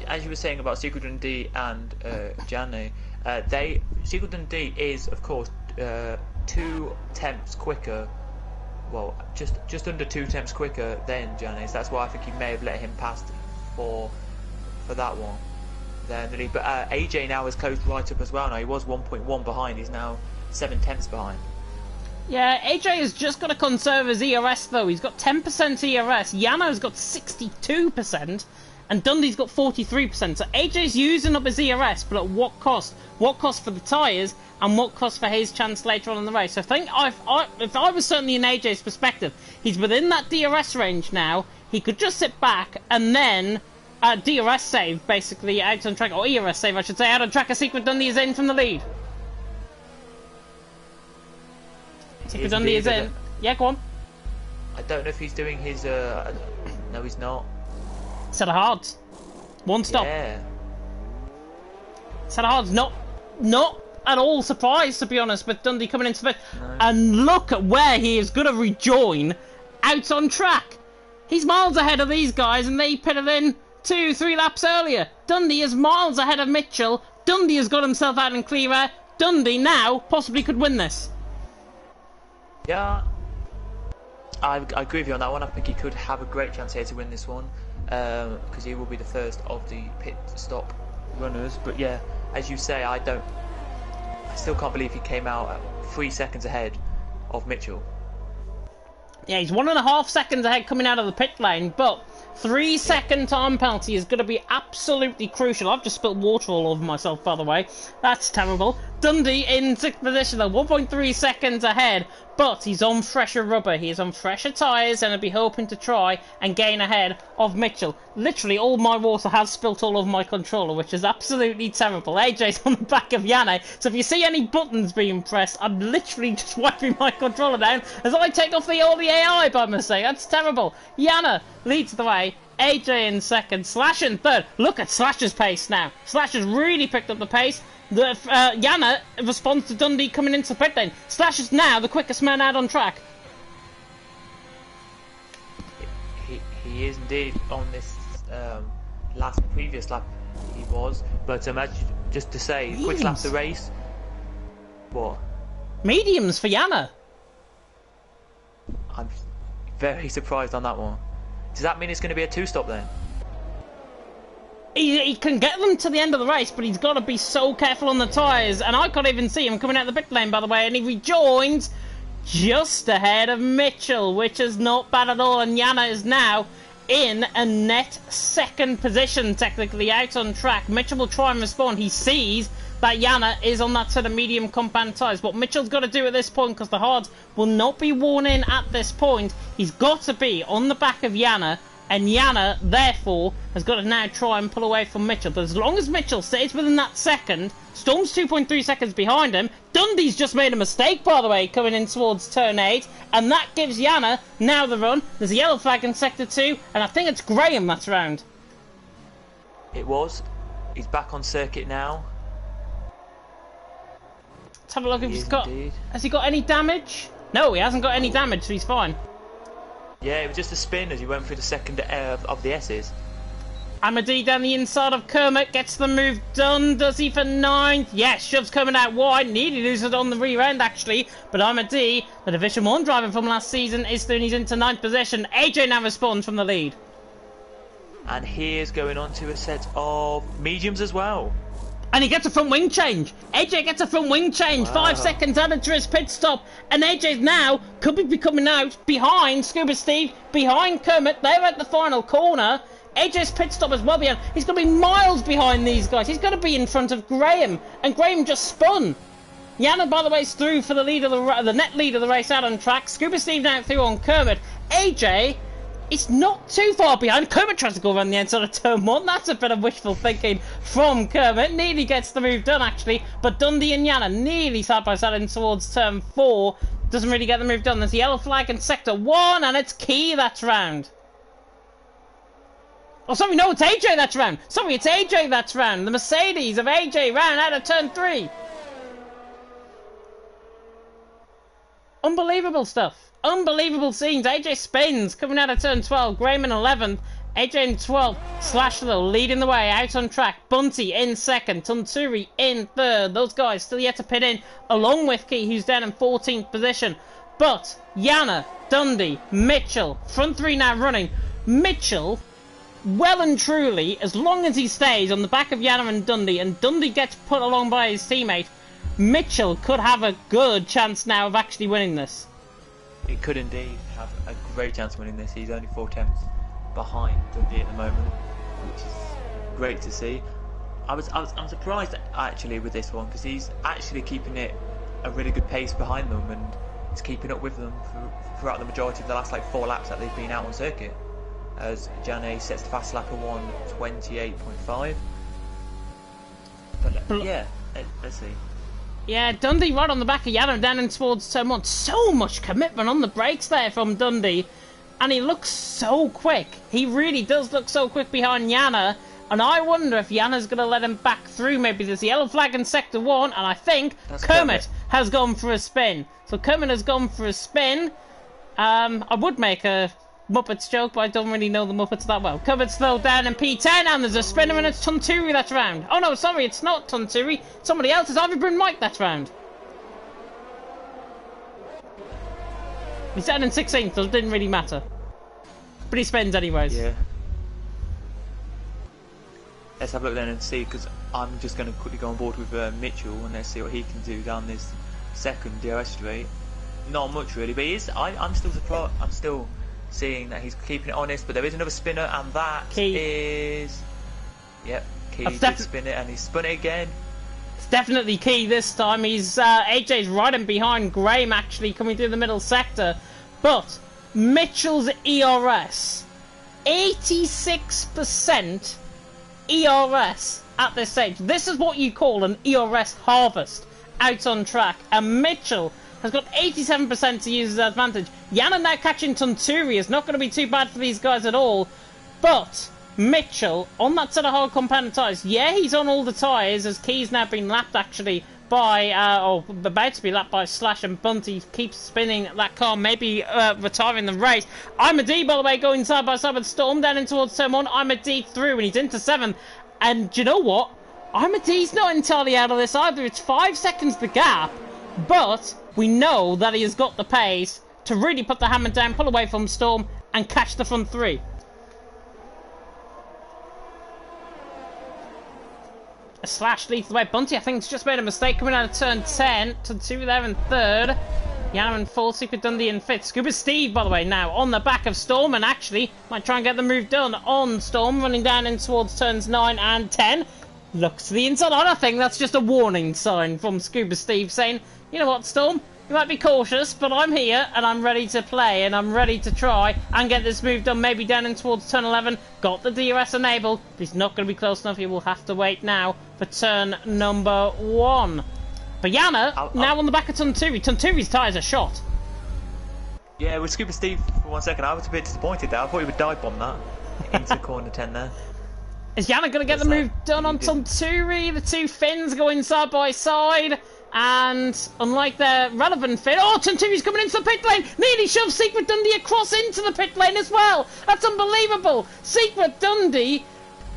as you were saying about Secret Dundee and Janne, Secret Dundee is, of course, 2 temps quicker. Well, just under 2 temps quicker than Janne. So that's why I think he may have let him past for that one. Then, but AJ now has closed right up as well. Now he was 1.1 behind. He's now 7 tenths behind. Yeah, AJ has just got to conserve his ERS though. He's got 10% ERS. Yano's got 62%. And Dundee's got 43%. So AJ's using up his ERS, but at what cost? What cost for the tyres, and what cost for his chance later on in the race? So I think if I was certainly in AJ's perspective, he's within that DRS range now. He could just sit back and then DRS save, basically, out on track, or ERS save, I should say, out on track. A Secret Dundee is in from the lead. Secret Dundee is in. Yeah, go on. I don't know if he's doing his... no, he's not. Set of hards. One stop. Yeah. Set of hards. Not at all surprised, to be honest, with Dundee coming into the... No. And look at where he is going to rejoin out on track. He's miles ahead of these guys, and they pitted in 2-3 laps earlier. Dundee is miles ahead of Mitchell. Dundee has got himself out in clear air. Dundee now possibly could win this. Yeah. I agree with you on that one. I think he could have a great chance here to win this one. Because he will be the first of the pit stop runners. But yeah, as you say, I still can't believe he came out at 3 seconds ahead of Mitchell. Yeah, he's 1.5 seconds ahead coming out of the pit lane, but 3-second time penalty is going to be absolutely crucial. I've just spilled water all over myself, by the way. That's terrible. Dundee in 6th position, though, 1.3 seconds ahead, but he's on fresher rubber. He is on fresher tyres, and he'll be hoping to try and gain ahead of Mitchell. Literally, all my water has spilt all over my controller, which is absolutely terrible. AJ's on the back of Yanne, so if you see any buttons being pressed, I'm literally just wiping my controller down as I take off all the AI by mistake. That's terrible. Yanne leads the way. AJ in 2nd, Slash in 3rd. Look at Slash's pace now. Slash has really picked up the pace. Yanne responds to Dundee coming into pit lane. Slash is now the quickest man out on track. He is indeed on this previous lap. He was, but just to say, Mediums. Quick lap the race. What? Mediums for Yanne. I'm very surprised on that one. Does that mean it's going to be a 2-stop then? He can get them to the end of the race, but he's got to be so careful on the tyres. And I can't even see him coming out the pit lane, by the way. And he rejoins just ahead of Mitchell, which is not bad at all. And Yanne is now in a net 2nd position, technically, out on track. Mitchell will try and respond. He sees that Yanne is on that sort of medium compound tyres. What Mitchell's got to do at this point, because the hards will not be worn in at this point, he's got to be on the back of Yanne. And Yanne, therefore, has got to now try and pull away from Mitchell. But as long as Mitchell stays within that second, Storm's 2.3 seconds behind him. Dundee's just made a mistake, by the way, coming in towards turn 8. And that gives Yanne now the run. There's a yellow flag in Sector 2, and I think it's Graham that's round. It was. He's back on circuit now. Let's have a look if he's got... Has he got any damage? No, he hasn't got any damage, so he's fine. Yeah, it was just a spin as he went through the second of the S's. Amadi down the inside of Kermit, gets the move done. Does he for 9th? Yes, shoves Kermit out wide. Nearly loses it on the rear end, actually. But Amadi, the Division 1 driver from last season, is through and he's into 9th position. AJ now responds from the lead. And here's going on to a set of mediums as well. And he gets a front wing change. AJ gets a front wing change. Wow. 5 seconds added to his pit stop. And AJ's now could be coming out behind Scuba Steve, behind Kermit. They're at the final corner. AJ's pit stop as well behind. He's going to be miles behind these guys. He's going to be in front of Graham. And Graham just spun. Yanne, by the way, is through for the lead of the net lead of the race out on track. Scuba Steve now through on Kermit. AJ... It's not too far behind. Kermit tries to go around the inside of turn 1. That's a bit of wishful thinking from Kermit. Nearly gets the move done, actually. But Dundee and Yanne nearly side by side in towards turn 4. Doesn't really get the move done. There's a yellow flag in Sector 1, and it's Key that's round. Oh, sorry, no, it's AJ that's round. Sorry, it's AJ that's round. The Mercedes of AJ round out of turn 3. Unbelievable stuff. Unbelievable scenes. AJ spins coming out of turn 12. Graham in 11th. AJ in 12th. Slash though leading the way out on track. Bunty in 2nd. Tunturi in 3rd. Those guys still yet to pit in along with Key, who's down in 14th position. But Yana, Dundee, Mitchell, front 3 now running. Mitchell, well and truly, as long as he stays on the back of Yana and Dundee gets put along by his teammate, Mitchell could have a good chance now of actually winning this. He could indeed have a great chance of winning this. He's only 4 tenths behind Dundee at the moment, which is great to see. I'm surprised actually with this one, because he's actually keeping it a really good pace behind them, and he's keeping up with them throughout the majority of the last 4 laps that they've been out on circuit. As Jane sets the fast lap of 1:28.5. But yeah, let's see. Yeah, Dundee right on the back of Yana down and towards turn 1. So much commitment on the brakes there from Dundee. And he looks so quick. He really does look so quick behind Yana. And I wonder if Yana's going to let him back through. Maybe there's the yellow flag in Sector 1. And I think Kermit has gone for a spin. So Kermit has gone for a spin. I would make a Muppets joke, but I don't really know the Muppets that well. Kermit's still down in P10, and there's a spinner, and it's Tunturi that's round. Oh no, sorry, it's not Tunturi. Somebody else. It's Ivy Bryn Mike that's round. He's down in 16th, so it didn't really matter. But he spins anyways. Yeah. Let's have a look then and see, because I'm just going to quickly go on board with Mitchell, and let's see what he can do down this second DRS straight. Not much really, but he is. I'm still surprised. I'm still seeing that he's keeping it honest, but there is another spinner, and that is... Yep, Key did spin it, and he spun it again. It's definitely Key this time. He's AJ's right in behind Graham, actually, coming through the middle sector. But Mitchell's ERS, 86% ERS at this stage. This is what you call an ERS harvest out on track, and Mitchell has got 87% to use his advantage. Yana now catching Tunturi is not going to be too bad for these guys at all. But Mitchell, on that set of hard compounded tyres, yeah, he's on all the tyres, as Key's now been lapped actually by, or about to be lapped by Slash, and Bunty keeps spinning that car, maybe retiring the race. I'm a D, by the way, going side by side with Storm down in towards turn 1. I'm a D through, and he's into 7th. And do you know what? I'm a D's not entirely out of this either. It's 5 seconds the gap, but we know that he has got the pace to really put the hammer down, pull away from Storm, and catch the front 3. A Slash leads the way. Bunty, I think, has just made a mistake coming out of turn 10. Tunturi there in 3rd. Yana in 4th. Secret Dundee in 5th. Scuba Steve, by the way, now on the back of Storm, and actually might try and get the move done on Storm, running down in towards turns 9 and 10. Looks to the inside. I think that's just a warning sign from Scuba Steve saying, you know what, Storm, you might be cautious, but I'm here and I'm ready to play and I'm ready to try and get this move done, maybe down in towards turn 11. Got the DRS enabled, but he's not going to be close enough. He will have to wait now for turn number 1. But Yana, now on the back of Tunturi. Tunturi's tyres are shot. Yeah, with Scuba Steve for 1 second, I was a bit disappointed there. I thought he would dive bomb that into corner 10 there. Is Yana going to get the move done on Tunturi? The two Finns going side by side. And unlike their relevant Finn, oh, Tunturi's coming into the pit lane. Nearly shoves Secret Dundee across into the pit lane as well. That's unbelievable. Secret Dundee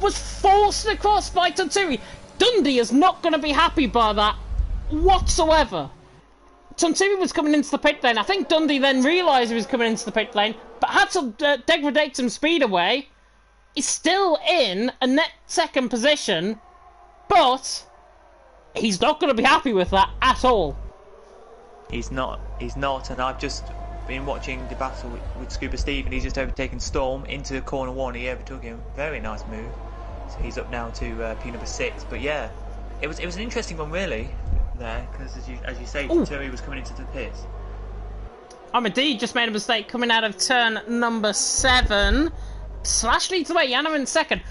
was forced across by Tunturi. Dundee is not going to be happy by that whatsoever. Tunturi was coming into the pit lane. I think Dundee then realised he was coming into the pit lane, but had to degradate some speed away. He's still in a net second position, but he's not going to be happy with that at all. He's not, and I've just been watching the battle with Scuba Steve, and he's just overtaken Storm into corner 1. He overtook him. Very nice move. So he's up now to P number 6. But yeah, it was an interesting one really there, because as you say, Tunturi was coming into the pits. Ahmadi just made a mistake coming out of turn number 7. Slash leads the way. Yana in 2nd.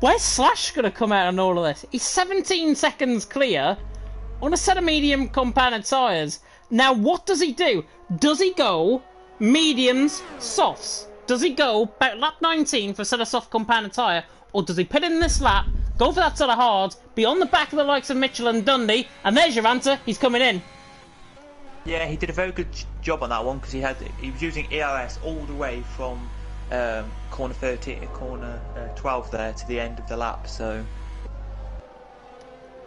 Where's Slash going to come out on all of this? He's 17 seconds clear on a set of medium compounded tyres. Now, what does he do? Does he go mediums, softs? Does he go about lap 19 for a set of soft compound tyre, or does he pit in this lap, go for that sort of hard, be on the back of the likes of Mitchell and Dundee, and there's your answer, he's coming in. Yeah, he did a very good job on that one because he was using ERS all the way from corner 12 there to the end of the lap. So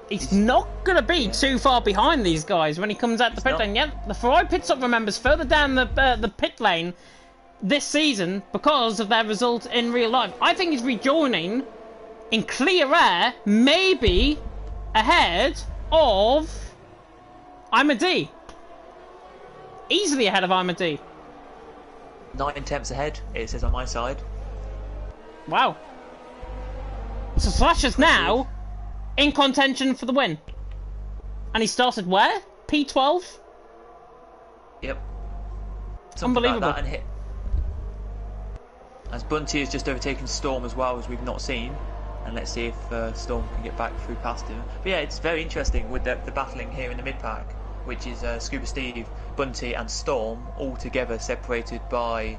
he's not going to be too far behind these guys when he comes out the pit lane. Yeah, the Ferrari pit stop, remembers, further down the pit lane this season because of their result in real life. I think he's rejoining in clear air, maybe ahead of Imad. Easily ahead of Imad. 9 tenths ahead, it says on my side. Wow. So Slash is now in contention for the win. And he started where? P12? Yep. Something Unbelievable. like that, and hit. As Bunty has just overtaken Storm as well, as we've not seen. And let's see if Storm can get back through past him. But yeah, it's very interesting with the battling here in the mid-pack, which is Scuba Steve, Bunty and Storm all together separated by...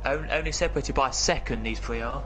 Only separated by a second, these three are.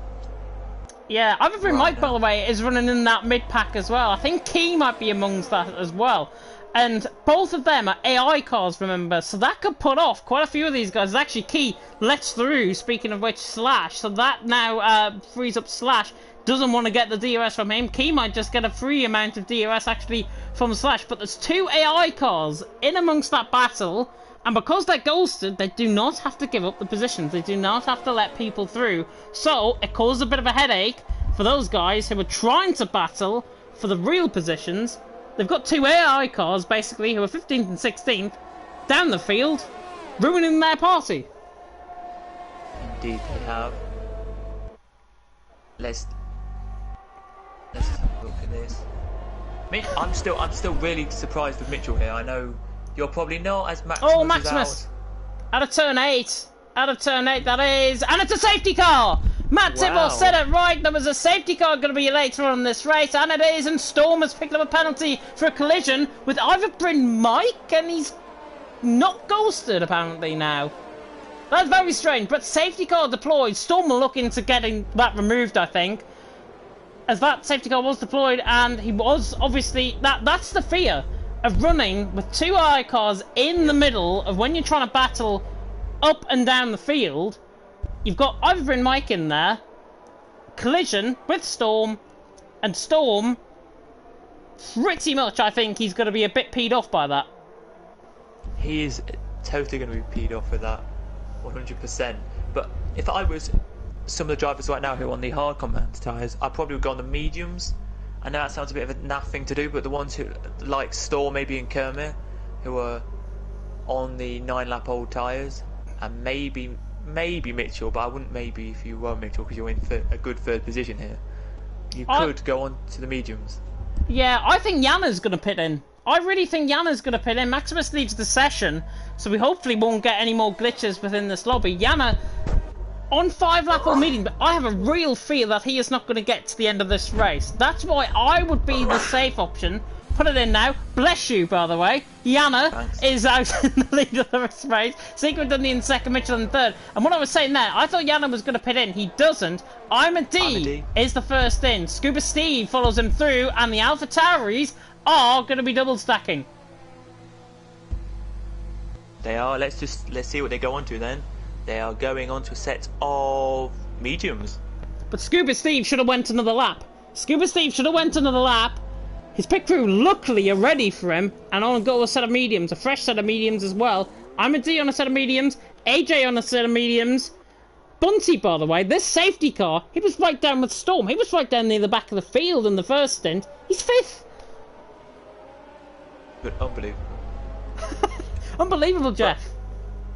Yeah, Ivory Mike, by the way, is running in that mid-pack as well. I think Key might be amongst that as well. And both of them are AI cars, remember, so that could put off quite a few of these guys. Actually, Key lets through, speaking of which, Slash, so that now frees up Slash. Doesn't want to get the DRS from him. Key might just get a free amount of DRS actually from Slash, but there's 2 AI cars in amongst that battle, and because they're ghosted, they do not have to give up the positions. They do not have to let people through, so it causes a bit of a headache for those guys who are trying to battle for the real positions. They've got 2 AI cars, basically, who are 15th and 16th, down the field, ruining their party. Indeed they have. Let's have a look at this. I'm still really surprised with Mitchell here. I know you're probably not as Maximus. Oh, Maximus! Out of turn 8. Out of turn 8, that is. And it's a safety car! Matt Tibble said it right. There was a safety car going to be later on in this race, and it is. And Storm has picked up a penalty for a collision with either Bryn Mike, and he's not ghosted apparently now. That's very strange. But safety car deployed. Storm will look into getting that removed, I think, as that safety car was deployed, and he was obviously that's the fear of running with 2 AI cars in the middle of when you're trying to battle up and down the field. You've got Ivory and Mike in there, collision with Storm, and Storm, pretty much, I think he's going to be a bit peed off by that. He is totally going to be peed off with that, 100%. But if I was some of the drivers right now who are on the hard compound tyres, I probably would go on the mediums. I know that sounds a bit of a naff thing to do, but the ones who, like Storm maybe and Kermit, who are on the 9-lap-old tyres, and maybe Mitchell, but I wouldn't maybe if you were Mitchell because you're in a good 3rd position here. You could go on to the mediums. Yeah, I think Yana's going to pit in. I really think Yana's going to pit in. Maximus leaves the session, so we hopefully won't get any more glitches within this lobby. Yana on 5-lap or medium, but I have a real fear that he is not going to get to the end of this race. That's why I would be the safe option. Put it in now. Bless you, by the way. Yana is out in the lead of the race. Secret Dundee in 2nd, Mitchell in 3rd. And what I was saying there, I thought Yana was going to pit in. He doesn't. Imad is the first in. Scuba Steve follows him through, and the Alpha Tauris are going to be double stacking. They are. Let's see what they go on to then. They are going on to a set of mediums. But Scuba Steve should have went another lap. Scuba Steve should have went another lap. His pit crew luckily are ready for him, and on go a set of mediums, a fresh set of mediums as well. Imad on a set of mediums, AJ on a set of mediums. Bunty, by the way, this safety car, he was right down with Storm. He was right down near the back of the field in the first stint. He's 5th. But unbelievable. Unbelievable, Jeff.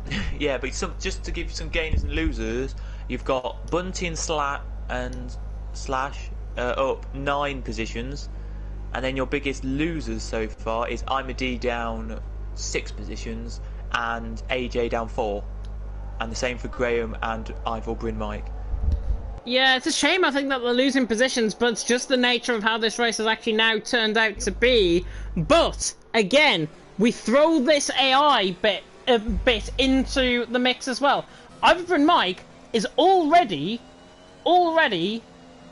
But, yeah, but just to give you some gainers and losers, you've got Bunty and Slash up 9 positions. And then your biggest losers so far is Imad down 6 positions and AJ down 4. And the same for Graham and Ivor Bryn Mike. Yeah, it's a shame I think that they're losing positions, but it's just the nature of how this race has actually now turned out to be. But, again, we throw this AI bit into the mix as well. Ivan Mike is already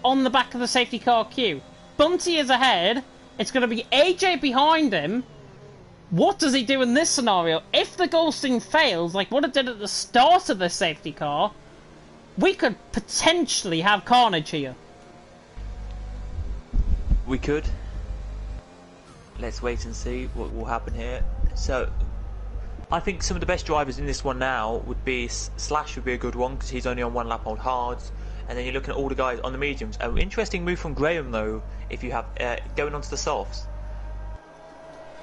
on the back of the safety car queue. Bunty is ahead. It's going to be AJ behind him. What does he do in this scenario? If the ghosting fails, like what it did at the start of the safety car, we could potentially have carnage here. We could. Let's wait and see what will happen here. So, I think some of the best drivers in this one now would be Slash would be a good one because he's only on 1 lap on hards, and then you're looking at all the guys on the mediums. Oh, interesting move from Graham though. If you have going onto the softs.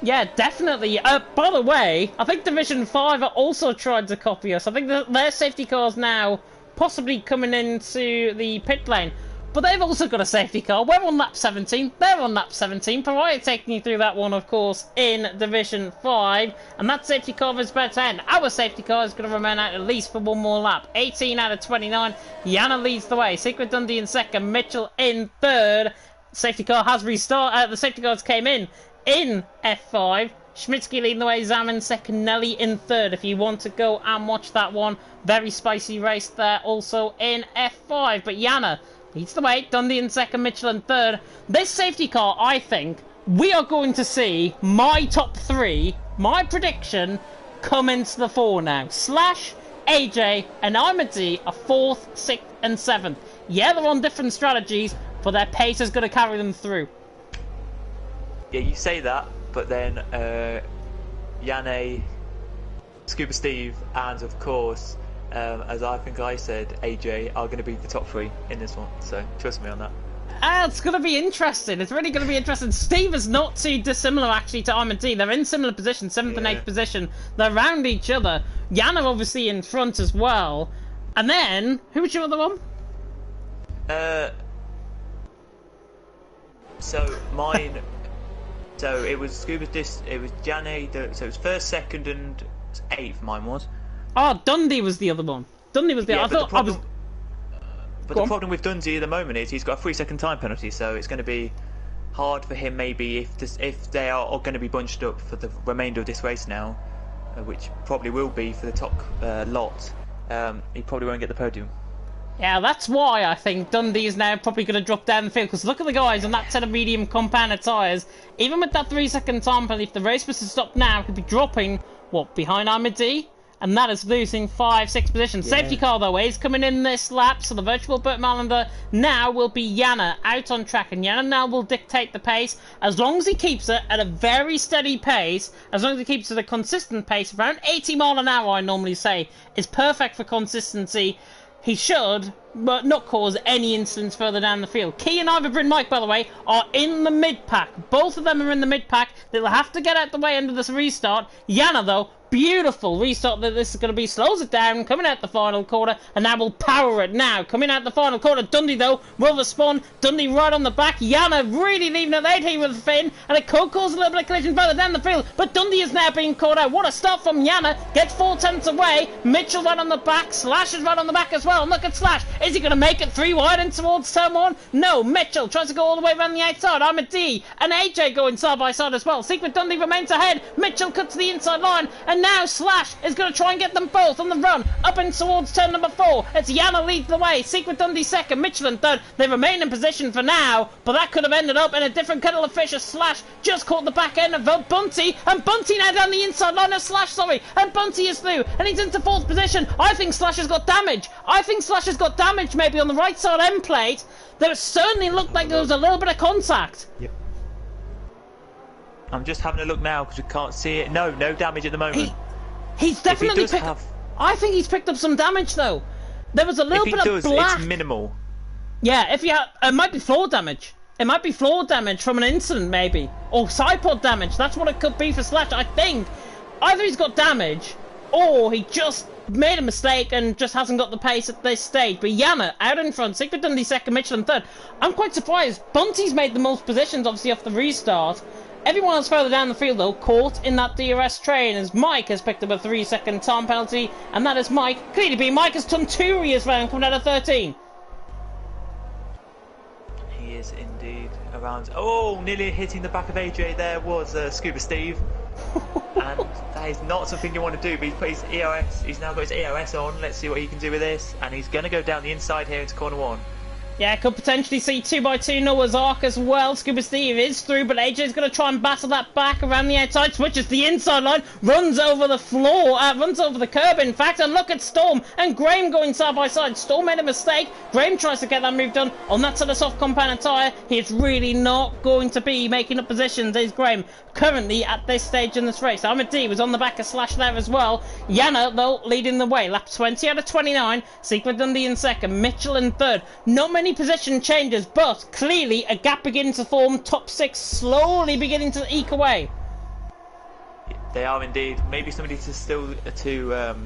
Yeah, definitely. By the way, I think Division 5 are also trying to copy us. I think that their safety cars now possibly coming into the pit lane. But they've also got a safety car. We're on lap 17. They're on lap 17. Pariah taking you through that one, of course, in Division 5. And that safety car is better to end. Our safety car is going to remain out at least for one more lap. 18 out of 29. Yana leads the way. Secret Dundee in second. Mitchell in third. Safety car has restarted. The safety cars came in F5. Schmitsky leading the way, Zaman second, Nelly in third. If you want to go and watch that one, very spicy race there also in F5. But Yana leads the way, Dundee in second, Mitchell in third. This safety car, I think, we are going to see my top 3, my prediction, come into the 4 now. Slash, AJ and Imadi are 4th, 6th and 7th. Yeah, they're on different strategies, but their pace is going to carry them through. Yeah, you say that, but then Yanne, Scuba Steve, and of course, as I think I said, AJ are going to be the top 3 in this one. So trust me on that. It's going to be interesting. It's really going to be interesting. Steve is not too dissimilar actually to Imadi. They're in similar positions, 7th and 8th position. They're around each other. Yana obviously in front as well. And then, who was your other one? So mine. So it was Scuba Dis. It was Janne. So it was 1st, 2nd, and 8th. Mine was. Oh, Dundee was the other one. Dundee was the. Yeah, I thought I was. But the problem with Dundee at the moment is he's got a 3-second time penalty, so it's going to be hard for him maybe if they are going to be bunched up for the remainder of this race now, which probably will be for the top lot. He probably won't get the podium. Yeah, that's why I think Dundee is now probably going to drop down the field, because look at the guys on that set of medium compounded tyres. Even with that 3-second time penalty, if the race was to stop now, could be dropping, what, behind Imadi? And that is losing 5-6 positions. Yeah. Safety car, though, is coming in this lap, so the virtual Burt Malander now will be Yana out on track. And Yana now will dictate the pace. As long as he keeps it at a very steady pace, as long as he keeps it at a consistent pace, around 80 mile an hour, I normally say, is perfect for consistency. He should, but not cause any incidents further down the field. Key and Bryn Mike, by the way, are in the mid-pack. Both of them are in the mid-pack. They'll have to get out the way under this restart. Yana, though, beautiful restart that this is going to be. Slows it down, coming out the final quarter, and now will power it now. Coming out the final quarter, Dundee, though, will respond. Dundee right on the back. Yana really leaving it late here with Finn, and it could cause a little bit of collision further down the field, but Dundee is now being caught out. What a start from Yana. Gets 4 tenths away. Mitchell right on the back. Slash is right on the back as well. And look at Slash. Is he going to make it 3 wide in towards turn 1? No. Mitchell tries to go all the way around the outside. Imadi and AJ going side by side as well. Secret Dundee remains ahead. Mitchell cuts the inside line, and now Slash is going to try and get them both on the run up in towards turn number 4. It's Yana leads the way. Secret Dundee second. Mitchell in third. They remain in position for now, but that could have ended up in a different kettle of fish as Slash just caught the back end of Bunty, and Bunty now down the inside line of Slash, and Bunty is through, and he's into 4th position. I think Slash has got damage. Maybe on the right side end plate. There certainly looked like there was a little bit of contact. Yep. I'm just having a look now because we can't see it. No damage at the moment. He's definitely picked up. I think he's picked up some damage though. There was a little bit of black. It's minimal. Yeah, it might be floor damage. It might be floor damage from an incident maybe, or side pod damage. That's what it could be for Slash. I think either he's got damage, or he just made a mistake and just hasn't got the pace at this stage. But Yana out in front, Secret Dundee second, Mitchell in third. I'm quite surprised. Bunty's made the most positions obviously off the restart. Everyone else further down the field, though, caught in that DRS train as Mike has picked up a 3-second time penalty, and that is Mike. Could it be Mike has Tunturi as well, coming out of 13? He is indeed around. Oh, nearly hitting the back of AJ there was Scuba Steve. And that is not something you want to do, but he's put his ERS, he's now got his ERS on. Let's see what he can do with this. And he's going to go down the inside here into corner 1. Yeah, could potentially see 2x2 Noah's Ark as well. Scuba Steve is through, but AJ's going to try and battle that back around the outside. Switches the inside line, runs over the floor, runs over the curb, in fact. And look at Storm and Graham going side by side. Storm made a mistake. Graham tries to get that move done on that sort of soft compound tyre. He's really not going to be making up positions, is Graham, currently at this stage in this race. Ahmed D was on the back of Slash there as well. Yana, though, leading the way. Lap 20 out of 29. Secret Dundee in second. Mitchell in third. Not many position changes, but clearly a gap beginning to form. Top 6 slowly beginning to eke away. They are indeed. Maybe somebody to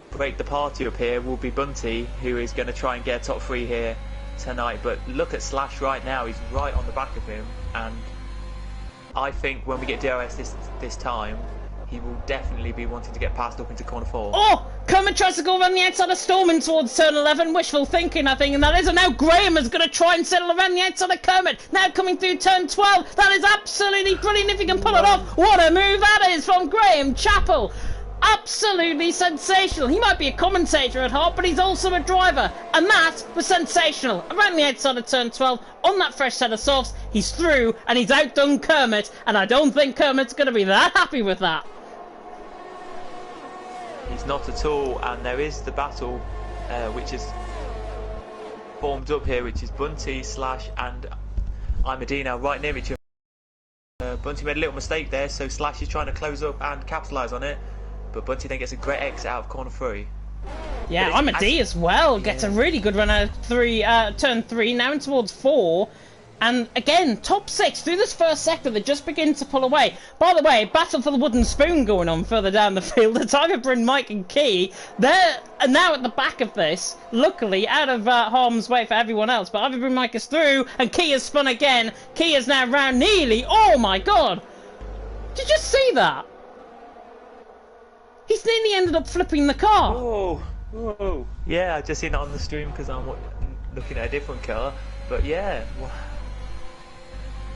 break the party up here will be Bunty, who is going to try and get a top 3 here tonight. But look at Slash right now. He's right on the back of him, and I think when we get DRS this time, he will definitely be wanting to get past up into corner 4. Oh! Kermit tries to go around the outside of Storm towards turn 11. Wishful thinking, I think, and that is. And now Graham is going to try and settle around the outside of Kermit. Now coming through turn 12. That is absolutely brilliant if he can pull it off. What a move that is from Graham Chappell. Absolutely sensational. He might be a commentator at heart, but he's also a driver. And that was sensational. Around the outside of turn 12, on that fresh set of softs, he's through and he's outdone Kermit. And I don't think Kermit's going to be that happy with that. He's not at all, and there is the battle which is formed up here, which is Bunty, Slash and Ahmadina right near each other. Bunty made a little mistake there, so Slash is trying to close up and capitalise on it, but Bunty then gets a great exit out of corner 3. Yeah, Ahmadi as well gets a really good run out of turn 3, now in towards 4. And again, top 6 through this first sector, they just begin to pull away. By the way, battle for the wooden spoon going on further down the field. The Tiger Bryn, Mike and Key, they're now at the back of this, luckily out of harm's way for everyone else. But Tiger Bryn, Mike is through, and Key has spun again. Key is now round nearly. Oh my god! Did you see that? He's nearly ended up flipping the car. Oh, yeah, I just seen it on the stream because I'm looking at a different car. But yeah.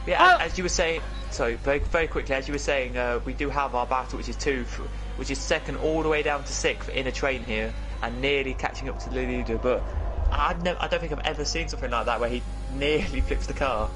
Yeah, as you were saying, sorry, very quickly, as you were saying, we do have our battle, which is second all the way down to 6th in a train here, and nearly catching up to the leader. But I don't think I've ever seen something like that where he nearly flips the car.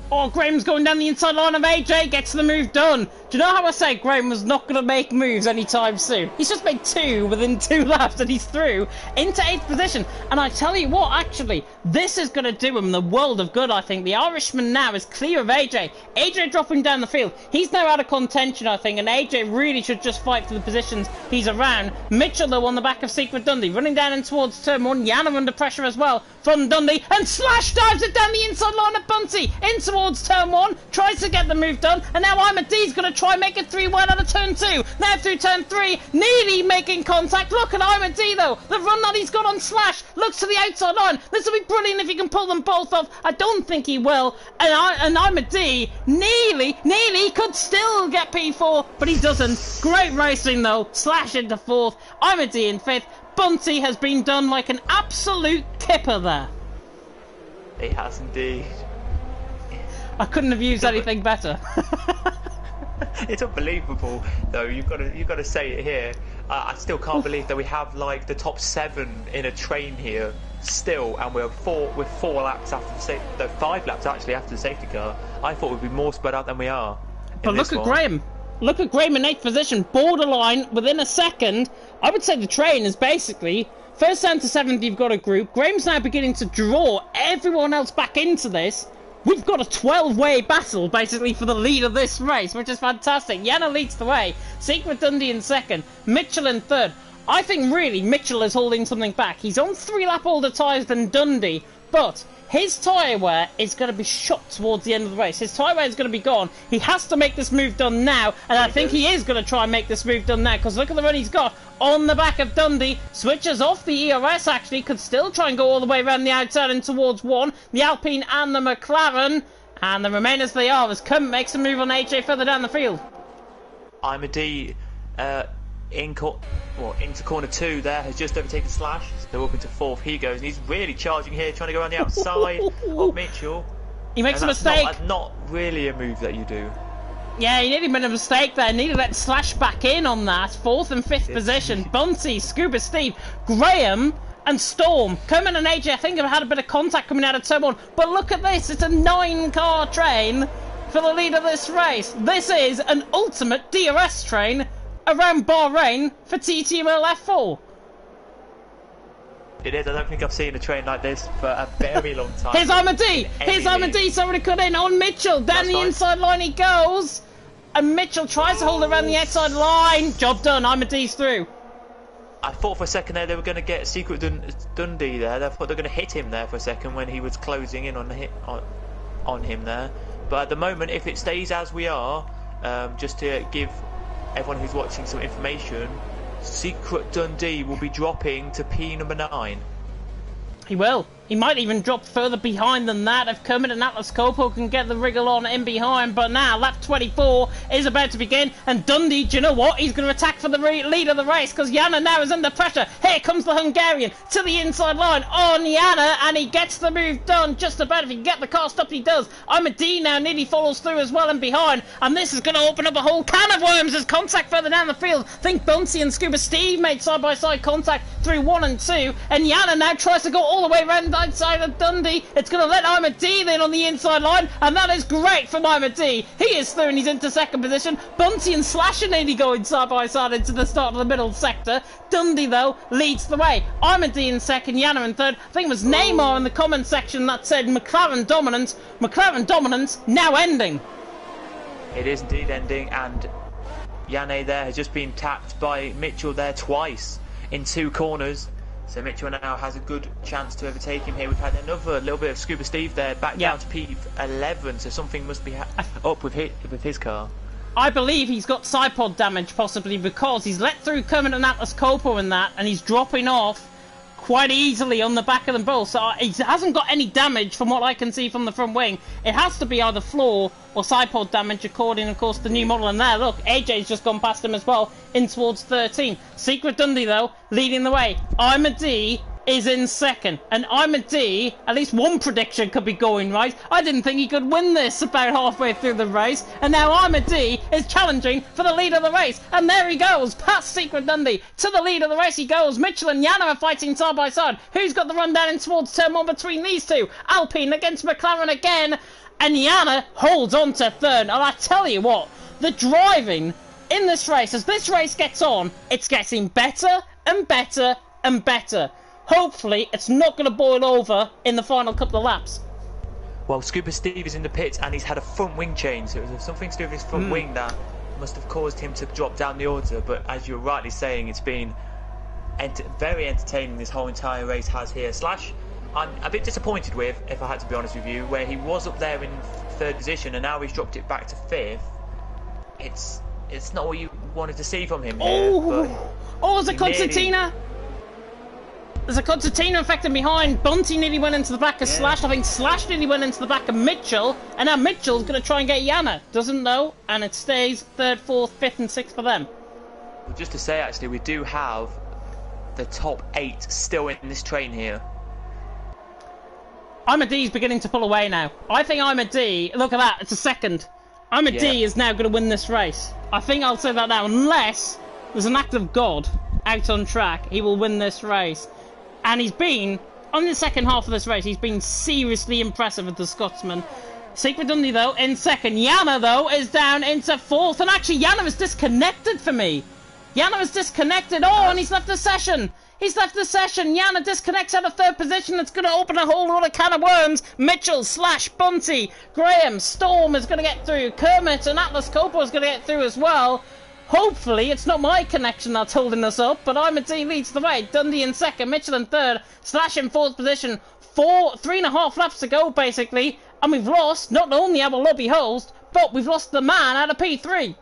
Oh, Graham's going down the inside line of AJ, gets the move done. Do you know how I say Graham was not going to make moves anytime soon? He's just made 2 within 2 laps and he's through into 8th position. And I tell you what, actually, this is going to do him the world of good, I think. The Irishman now is clear of AJ. AJ dropping down the field. He's now out of contention, I think, and AJ really should just fight for the positions he's around. Mitchell, though, on the back of Secret Dundee, running down in towards turn 1. Yana under pressure as well from Dundee, and Slash dives it down the inside line of Bunty in towards turn 1, tries to get the move done, and now Ahmadi's going to try and make it 3 wide out of turn 2. Now through turn 3, nearly making contact. Look at Ahmadi though, the run that he's got on Slash, looks to the outside line. This will be brilliant if he can pull them both off. I don't think he will, and Ahmadi nearly could still get P4, but he doesn't. Great racing though, Slash into 4th, Ahmadi in 5th. Bunty has been done like an absolute kipper there. He has indeed. I couldn't have used anything better. It's unbelievable, though. You've got to say it here. I still can't believe that we have like the top 7 in a train here still, and we're 4 laps after the 5 laps actually after the safety car. I thought we'd be more spread out than we are. But look at Graham. Look at Graham in 8th position, borderline within a second. I would say the train is basically first down to 7th. You've got a group. Graham's now beginning to draw everyone else back into this. We've got a 12-way battle, basically, for the lead of this race, which is fantastic. Yana leads the way. Secret Dundee in 2nd. Mitchell in 3rd. I think, really, Mitchell is holding something back. He's on 3-lap older tyres than Dundee, but his tyre wear is going to be shot towards the end of the race. His tyre wear is going to be gone. He has to make this move done now, and I think he is going to try and make this move done now, because look at the run he's got on the back of Dundee. Switches off the ERS, actually, could still try and go all the way around the outside and towards 1. The Alpine and the McLaren, and the remain as they are, as Cum makes a move on AJ further down the field. Ahmadi into corner 2 there, has just overtaken Slash, so up into 4th he goes, and he's really charging here, trying to go around the outside of Mitchell. He makes a mistake. Not really a move that you do. Yeah, he nearly made a mistake there. Nearly let Slash back in on that. 4th and 5th position. Bunty, Scuba Steve, Graham, and Storm. Kermit and AJ, I think, have had a bit of contact coming out of turn 1. But look at this. It's a 9-car train for the lead of this race. This is an ultimate DRS train around Bahrain for TTML F4. It is. I don't think I've seen a train like this for a very long time. Here's Armady! Here's Armady! Somebody cut in on Mitchell! Down the inside line he goes! And Mitchell tries to hold around the outside line. Job done. Armady's through. I thought for a second there they were going to get Secret Dundee there. I thought they were going to hit him there for a second when he was closing in on him there. But at the moment, if it stays as we are, just to give everyone who's watching some information, Secret Dundee will be dropping to P number 9. He will. He might even drop further behind than that if Kermit and Atlas Coppo can get the wriggle on in behind. But now, lap 24 is about to begin. And Dundee, do you know what? He's going to attack for the lead of the race because Yana now is under pressure. Here comes the Hungarian to the inside line on Yana. And he gets the move done just about. If he can get the car stopped, he does. Ahmadi now nearly follows through as well and behind. And this is going to open up a whole can of worms as contact further down the field. I think Bunty and Scuba Steve made side-by-side contact through 1 and 2. And Yana now tries to go all the way around the outside of Dundee. It's going to let Ahmadi in on the inside line, and that is great from Ahmadi. He is through and he's into 2nd position. Bunty and Slash are nearly going side by side into the start of the middle sector. Dundee, though, leads the way. Ahmadi in 2nd, Yana in 3rd. I think it was Neymar in the comment section that said McLaren dominance. McLaren dominance now ending. It is indeed ending, and Yanne there has just been tapped by Mitchell there twice in 2 corners. So Mitchell now has a good chance to overtake him here. We've had another little bit of Scuba Steve there, back down to P11, so something must be up with his car. I believe he's got side pod damage, possibly, because he's let through Kermit and Atlas Coppo in that, and he's dropping off quite easily on the back of them both. So he hasn't got any damage from what I can see from the front wing. It has to be either floor or side pod damage, according, of course, to the new model. And there, look, AJ's just gone past him as well, in towards 13. Secret Dundee, though, leading the way. Ahmadi is in 2nd. And Ahmadi, at least one prediction could be going right. I didn't think he could win this about halfway through the race. And now Ahmadi is challenging for the lead of the race. And there he goes, past Secret Dundee. To the lead of the race he goes. Mitchell and Yana are fighting side by side. Who's got the run down in towards turn 1 between these two? Alpine against McLaren again. And Yana holds on to 3rd. And I tell you what, the driving in this race, as this race gets on, it's getting better and better and better. Hopefully, it's not going to boil over in the final couple of laps. Well, Scuba Steve is in the pits and he's had a front wing change. So it was something to do with his front wing that must have caused him to drop down the order. But as you're rightly saying, it's been very entertaining, this whole entire race has here. Slash, I'm a bit disappointed with, if I had to be honest with you, where he was up there in 3rd position and now he's dropped it back to 5th. It's not what you wanted to see from him here. There's a concertina. There's a concertina effect behind. Bunty nearly went into the back of Slash. I think Slash nearly went into the back of Mitchell. And now Mitchell's going to try and get Yana. Doesn't know. And it stays 3rd, 4th, 5th and 6th for them. Well, just to say, actually, we do have the top 8 still in this train here. Ahmadi's beginning to pull away now. I think Ahmadi, look at that, it's a 2nd. Ahmadi is now going to win this race. I think I'll say that now. Unless there's an act of God out on track, he will win this race. And he's been, on the second half of this race, he's been seriously impressive with the Scotsman. Secret Dundee, though, in 2nd. Yana, though, is down into 4th. And actually, Yana is disconnected for me. Yana is disconnected. Oh, and he's left the session. He's left the session. Yana disconnects out of 3rd position. It's going to open a whole lot of can of worms. Mitchell, Slash, Bunty, Graham, Storm is going to get through. Kermit and Atlas Coppo is going to get through as well. Hopefully, it's not my connection that's holding us up, but Ahmadi leads the way. Dundee in 2nd, Mitchell in 3rd, Slash in 4th position. 3.5 laps to go, basically. And we've lost not only our lobby host, but we've lost the man out of P3.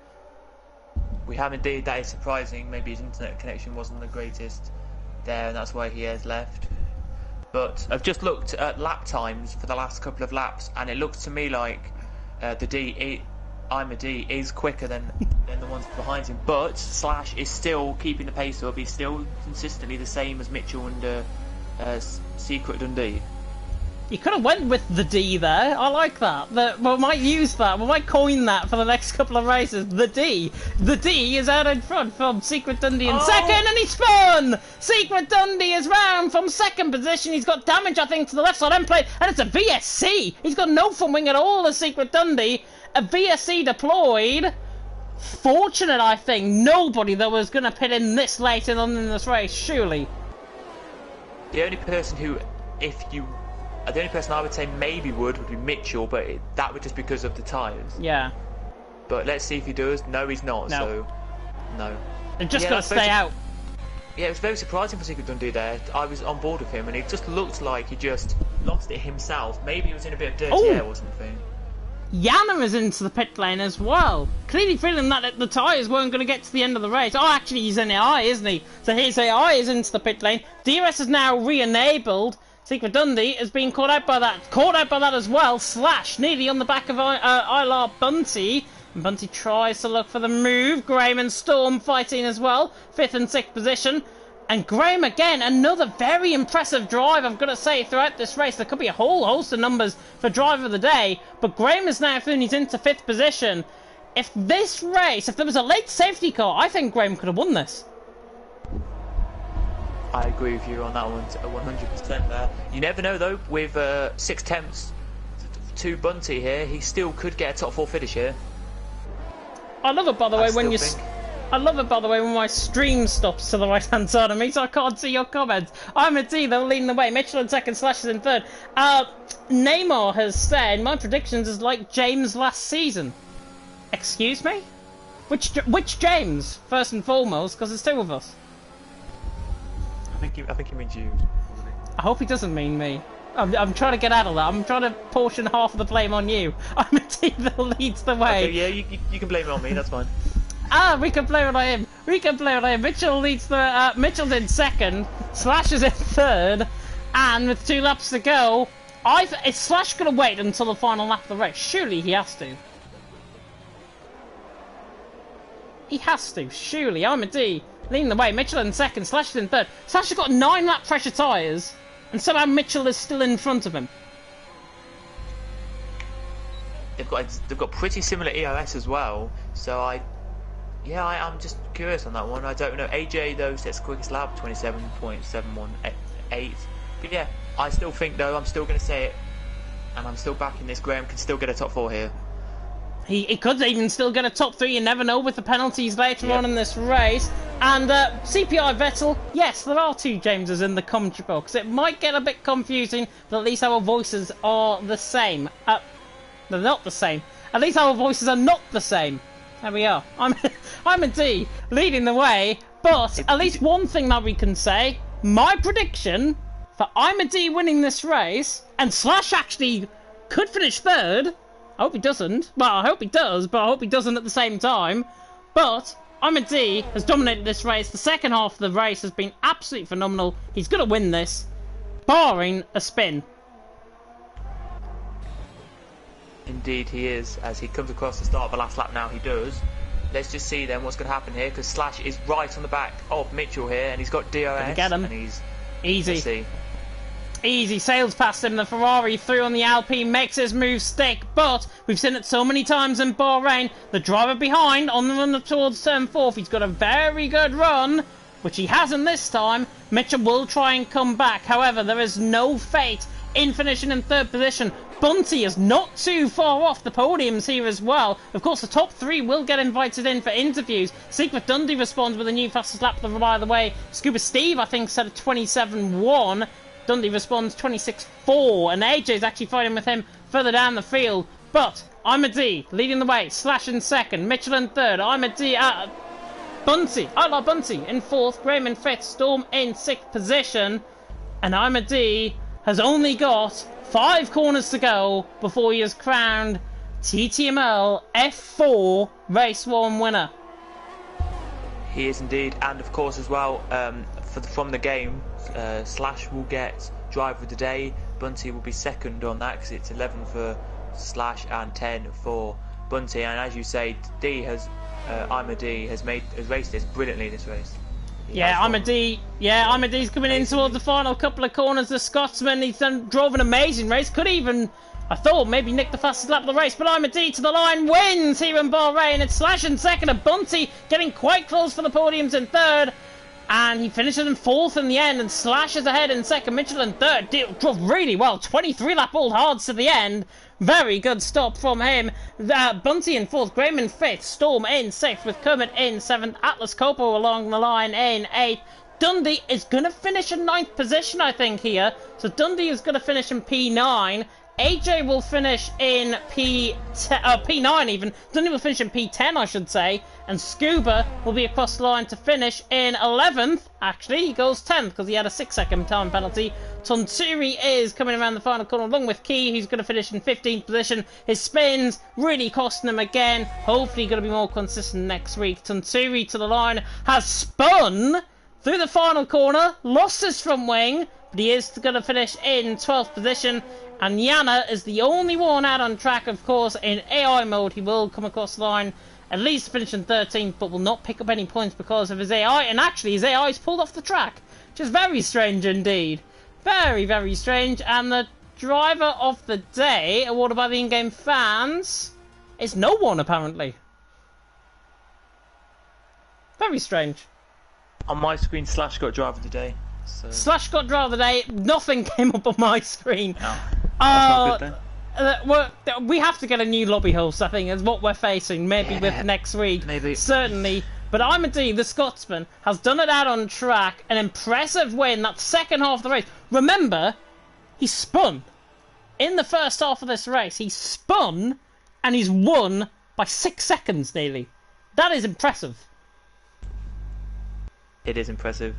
We have indeed. That is surprising. Maybe his internet connection wasn't the greatest there, and that's why he has left. But I've just looked at lap times for the last couple of laps, and it looks to me like Ahmadi is quicker than the ones behind him, but Slash is still keeping the pace up. He's still consistently the same as Mitchell and Secret Dundee. You could have went with the D there. I like that. We might use that. We might coin that for the next couple of races. The D. The D is out in front from Secret Dundee in second, and he spun! Secret Dundee is round from second position. He's got damage, I think, to the left side end plate, and it's a VSC. He's got no front wing at all as Secret Dundee. A VSC deployed. Fortunate, I think. Nobody that was going to pit in this late in this race, surely. The only person who, the only person I would say maybe would be Mitchell, but that would just because of the tyres. Yeah. But let's see if he does. No, he's not, so no. They've just got to stay out. Yeah, it was very surprising for Secret Dundee there. I was on board with him, and it just looked like he just lost it himself. Maybe he was in a bit of dirty air or something. Yana is into the pit lane as well. Clearly feeling that the tyres weren't going to get to the end of the race. Oh, actually, he's in AI, isn't he? So his AI is into the pit lane. DRS is now re-enabled. Secret Dundee has been caught out by that. Caught out by that as well. Slash nearly on the back of Ilar Bunty. And Bunty tries to look for the move. Graham and Storm fighting as well. 5th and 6th position. And Graham again, another very impressive drive, I've got to say, throughout this race. There could be a whole host of numbers for driver of the day. But Graham is now through and he's into 5th position. If this race, if there was a late safety car, I think Graham could have won this. I agree with you on that one, 100% there. You never know though, with 6 tenths to Bunty here, he still could get a top 4 finish here. I love it, by the way, I love it, by the way, when my stream stops to the right-hand side of me, so I can't see your comments. I'm a D, they're leading the way. Mitchell in second, Slash is in third. Neymar has said, my predictions is like James last season. Excuse me? Which James, first and foremost, because there's 2 of us. I think he means you. I hope he doesn't mean me. I'm trying to get out of that. I'm trying to portion half of the blame on you. I'm a team that leads the way. Okay, yeah, you can blame it on me, that's fine. We can blame it on him. We can blame it on him. Mitchell leads the... Mitchell's in second. Slash is in third. And with 2 laps to go, is Slash going to wait until the final lap of the race? Surely he has to. He has to. Surely. I'm a D. Leading the way. Mitchell in second. Slash is in third. Slash has got 9 lap pressure tyres. And somehow Mitchell is still in front of him. They've got pretty similar ERS as well. So I'm just curious on that one. I don't know. AJ though sets the quickest lap, 27.718. But yeah, I still think though, I'm still going to say it, and I'm still backing this. Graham can still get a top 4 here. He could even still get a top 3, you never know with the penalties later on in this race. And CPI Vettel, yes, there are 2 Jameses in the commentary box. It might get a bit confusing, but at least our voices are the same. They're not the same. At least our voices are not the same. There we are. I'm a D, leading the way, but at least one thing that we can say, my prediction for I'm a D winning this race, and Slash actually could finish third. I hope he doesn't. Well, I hope he does, but I hope he doesn't at the same time. But I'm a D has dominated this race. The second half of the race has been absolutely phenomenal. He's going to win this, barring a spin. Indeed he is, as he comes across the start of the last lap now, he does. Let's just see then what's going to happen here, because Slash is right on the back of Mitchell here, and he's got DRS, get him. And he's... Easy. Easy, sails past him, the Ferrari through on the Alpine, makes his move stick, but we've seen it so many times in Bahrain, the driver behind on the run towards turn 4, he's got a very good run, which he hasn't this time. Mitchell will try and come back, however, there is no fate in finishing in 3rd position. Bunty is not too far off the podiums here as well. Of course, the top 3 will get invited in for interviews. Secret Dundee responds with a new fastest lap, by the way. Scuba Steve, I think, said a 27.1. Dundee responds 26.4, and AJ's actually fighting with him further down the field. But I'm a D, leading the way. Slash in second, Mitchell in third. I'm a D. Bunty, I like Bunty in 4th. Graham in 5th. Storm in 6th position, and I'm a D has only got 5 corners to go before he is crowned TTML F4 Race 1 winner. He is indeed, and of course as well, from the game, Slash will get driver of the day. Bunty will be second on that because it's 11 for Slash and 10 for Bunty. And as you say, I'm a D has raced this brilliantly this race. Yeah, Amadie's coming in towards the final couple of corners. The Scotsman, he's drove an amazing race. Could even, I thought, maybe nick the fastest lap of the race. But Amadie to the line, wins here in Bahrain. It's Slash in second, and Bunty getting quite close for the podiums in third. And he finishes in fourth in the end, and Slash is ahead in second. Mitchell in third. Drove really well. 23 lap all hards to the end. Very good stop from him. Bunty in fourth, Graham in fifth, Storm in sixth, with Kermit in seventh, Atlas Copo along the line in eighth. Dundee is going to finish in ninth position, I think, here. So Dundee is going to finish in P9. AJ will finish in P9 even. Dundee will finish in P10, I should say. And Scuba will be across the line to finish in 11th. Actually, he goes 10th because he had a 6-second time penalty. Tunsuri is coming around the final corner along with Key, who's going to finish in 15th position. His spins really costing him again. Hopefully going to be more consistent next week. Tunsuri to the line has spun through the final corner, lost his front wing, but he is going to finish in 12th position. And Yana is the only one out on track, of course, in AI mode. He will come across the line, at least finish in 13th, but will not pick up any points because of his AI. And actually, his AI is pulled off the track, which is very strange indeed. Very, very strange. And the driver of the day, awarded by the in-game fans, is no one, apparently. Very strange. On my screen, Slash got driver of the day. So. Slash got driver of the day. Nothing came up on my screen. No. That's not good then. We have to get a new lobby host, I think, is what we're facing. Maybe with next week. Maybe. Certainly. But Amadee, the Scotsman, has done it out on track. An impressive win. That second half of the race. Remember, he spun. In the first half of this race, he spun and he's won by 6 seconds nearly. That is impressive. It is impressive.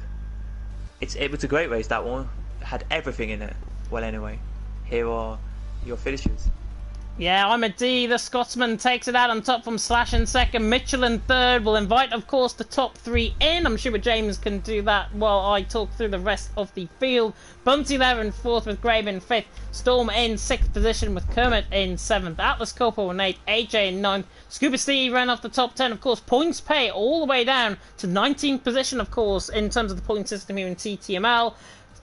It was a great race, that one. It had everything in it. Well, anyway, here are your finishers. Yeah, Amadee, the Scotsman, takes it out on top from Slash in second. Mitchell in third. Will invite, of course, the top three in. I'm sure James can do that while I talk through the rest of the field. Bunty there in fourth with Graham in fifth. Storm in sixth position with Kermit in seventh. Atlas Copo in eighth. AJ in ninth. Scuba Steve ran off the top 10. Of course, points pay all the way down to 19th position, of course, in terms of the point system here in TTML.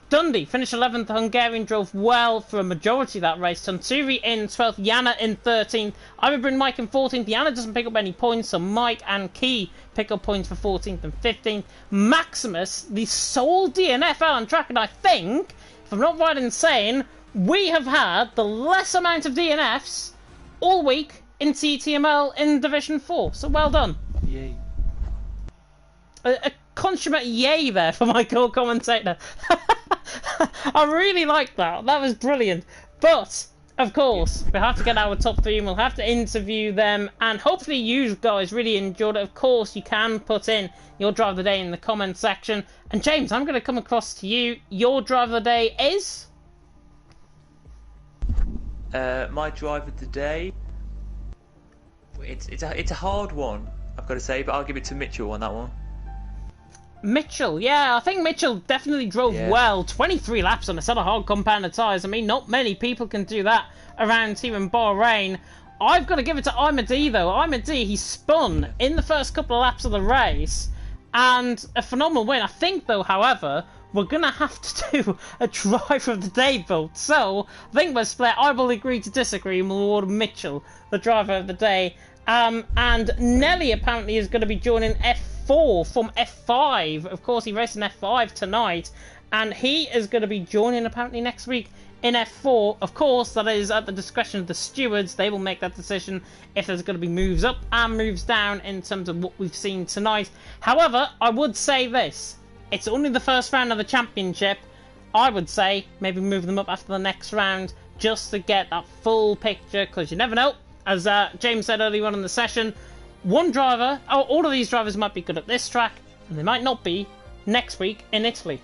Dundee finished 11th. The Hungarian drove well for a majority of that race. Tunsuri in 12th. Yana in 13th. Ivan Mike in 14th. Yana doesn't pick up any points, so Mike and Key pick up points for 14th and 15th. Maximus, the sole DNF out on track, and I think, if I'm not right in saying, we have had the less amount of DNFs all week in TTML in Division 4. So well done. Yay. A consummate yay there for my co-commentator. I really like that. That was brilliant. But, of course, we have to get our top three and we'll have to interview them. And hopefully you guys really enjoyed it. Of course, you can put in your drive of the day in the comment section. And James, I'm going to come across to you. Your drive of the day is? My drive of the day... It's a hard one, I've got to say, but I'll give it to Mitchell on that one. Mitchell, yeah, I think Mitchell definitely drove well. 23 laps on a set of hard compounded tyres. I mean, not many people can do that around here in Bahrain. I've got to give it to Amadee, though. Amadee, he spun in the first couple of laps of the race, and a phenomenal win. I think, though, however, we're going to have to do a driver of the day vote. So, I think we're split. I will agree to disagree and we'll award Mitchell the driver of the day. And Nelly apparently is going to be joining F4 from F5. Of course, he raced in F5 tonight, and he is going to be joining apparently next week in F4. Of course, that is at the discretion of the stewards. They will make that decision if there's going to be moves up and moves down in terms of what we've seen tonight. However, I would say this. It's only the first round of the championship. I would say maybe move them up after the next round just to get that full picture, because you never know. As James said earlier on in the session, one driver, all of these drivers might be good at this track, and they might not be next week in Italy.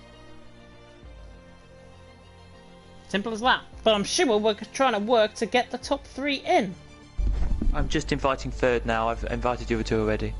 Simple as that. But I'm sure we're trying to work to get the top three in. I'm just inviting third now. I've invited you two already.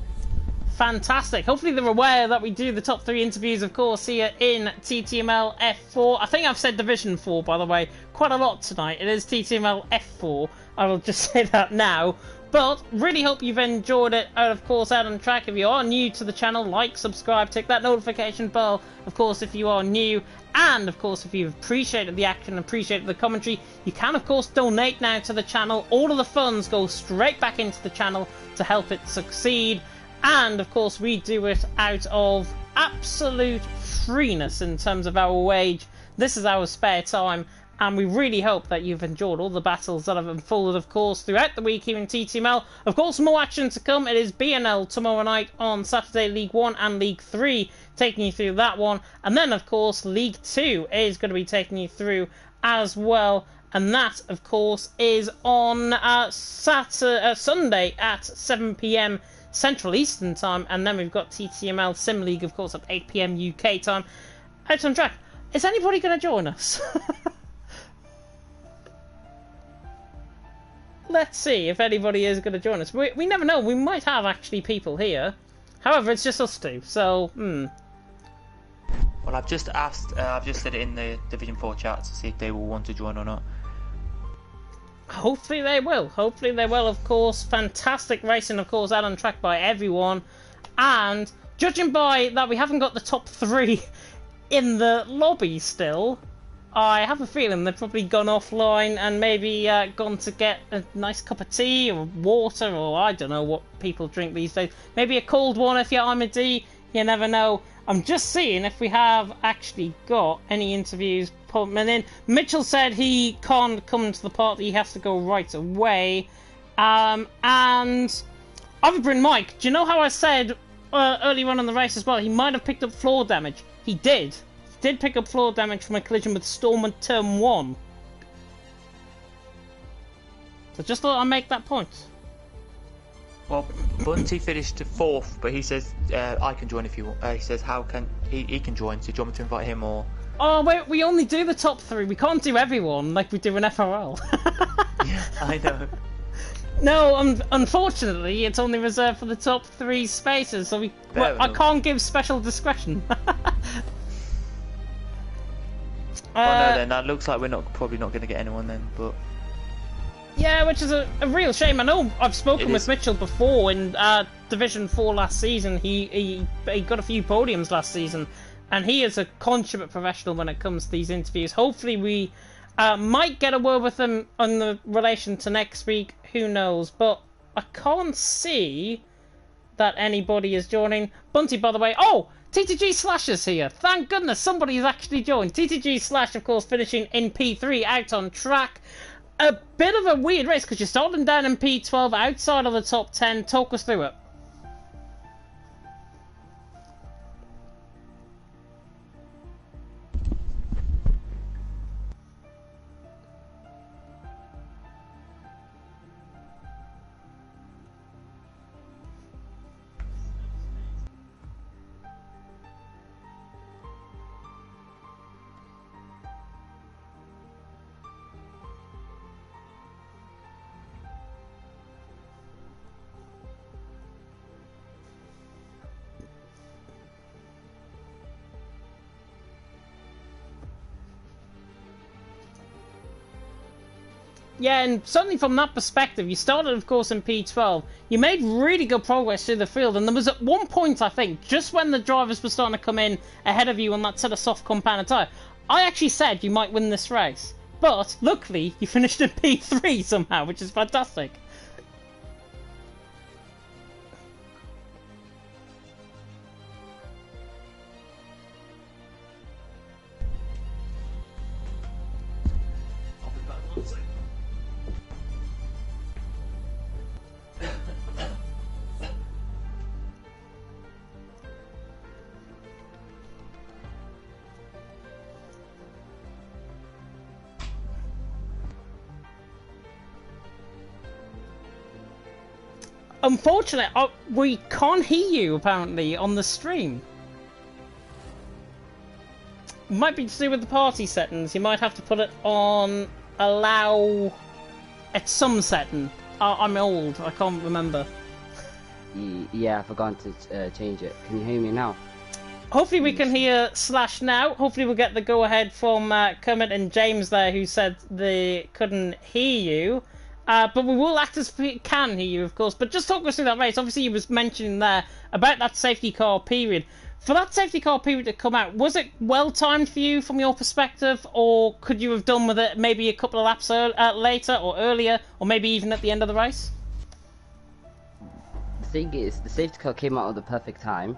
Fantastic. Hopefully they're aware that we do the top three interviews, of course, here in TTML F4. I think I've said Division 4, by the way, quite a lot tonight. It is TTML F4. I will just say that now. But really hope you've enjoyed it. And of course, out on track, if you are new to the channel, like, subscribe, tick that notification bell. Of course, if you are new, and of course, if you've appreciated the action, appreciated the commentary, you can of course donate now to the channel. All of the funds go straight back into the channel to help it succeed. And of course, we do it out of absolute freeness in terms of our wage. This is our spare time. And we really hope that you've enjoyed all the battles that have unfolded, of course, throughout the week here in TTML. Of course, more action to come. It is BNL tomorrow night on Saturday, League 1 and League 3, taking you through that one. And then, of course, League 2 is going to be taking you through as well. And that, of course, is on Sunday at 7 PM Central Eastern Time. And then we've got TTML Sim League, of course, at 8 PM UK time. Out on track. Is anybody going to join us? Let's see if anybody is going to join us. We never know. We might have actually people here. However, it's just us two. So, Well, I've just asked. I've just said it in the Division 4 chat to see if they will want to join or not. Hopefully they will. Hopefully they will. Of course, fantastic racing. Of course, out on track by everyone. And judging by that, we haven't got the top 3 in the lobby still. I have a feeling they've probably gone offline and maybe gone to get a nice cup of tea or water, or I don't know what people drink these days. Maybe a cold one if you're I'm a D. You never know. I'm just seeing if we have actually got any interviews coming in. Mitchell said he can't come to the party. He has to go right away. And Overbrin Mike, do you know how I said earlier on in the race as well, he might have picked up floor damage? He did. Did pick up floor damage from a collision with Storm at turn 1. So just thought I'd make that point. Well, Bunty finished 4th, but he says I can join if you want. He says how can he can join? So do you want me to invite him or? Oh wait, we only do the top 3. We can't do everyone like we do in FRL. Yeah, I know. No, unfortunately, it's only reserved for the top 3 spaces, so I can't give special discretion. Well, no, then that looks like we're probably not going to get anyone then. But yeah, which is a real shame. I know I've spoken with Mitchell before in Division 4 last season. He got a few podiums last season, and he is a consummate professional when it comes to these interviews. Hopefully, we might get a word with him on the relation to next week. Who knows? But I can't see that anybody is joining. Bunty, by the way. Oh! TTG Slash is here. Thank goodness somebody has actually joined. TTG Slash, of course, finishing in P3, out on track. A bit of a weird race because you're starting down in P12, outside of the top 10. Talk us through it. Yeah, and certainly from that perspective, you started, of course, in P12. You made really good progress through the field, and there was at one point, I think, just when the drivers were starting to come in ahead of you on that set of soft compound tyre, I actually said you might win this race. But, luckily, you finished in P3 somehow, which is fantastic. Unfortunately, we can't hear you, apparently, on the stream. Might be to do with the party settings. You might have to put it on allow at some setting. I'm old, I can't remember. Yeah, I forgot to change it. Can you hear me now? Hopefully we can hear Slash now. Hopefully we'll get the go-ahead from Kermit and James there, who said they couldn't hear you. But we will act as we can here, of course. But just talk us through that race. Obviously, you was mentioning there about that safety car period. For that safety car period to come out, was it well timed for you from your perspective, or could you have done with it maybe a couple of laps later or earlier, or maybe even at the end of the race? The thing is, the safety car came out at the perfect time.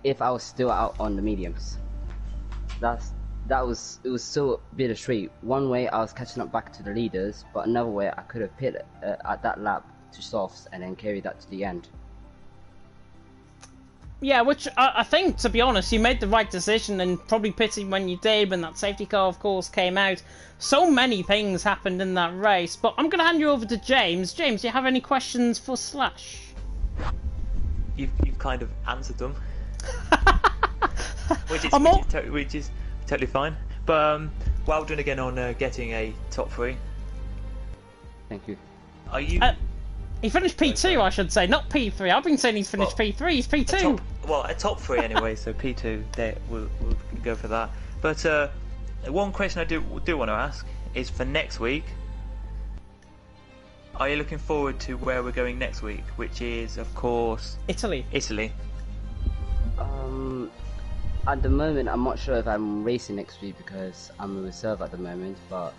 If I was still out on the mediums, it was so bittersweet. One way I was catching up back to the leaders, but another way I could have pit at that lap to softs and then carry that to the end. Yeah, which I think, to be honest, you made the right decision and probably pitting when you did, when that safety car, of course, came out. So many things happened in that race, but I'm going to hand you over to James. James, do you have any questions for Slash? You've kind of answered them, which is totally fine. But well done again on getting a top 3. Thank you. Are you? He finished P2, I should say, not P3. I've been saying he's finished P3. He's P2. A top 3 anyway. So P2. We'll go for that. But one question I do want to ask is for next week. Are you looking forward to where we're going next week, which is, of course, Italy? At the moment, I'm not sure if I'm racing next week because I'm a reserve at the moment, but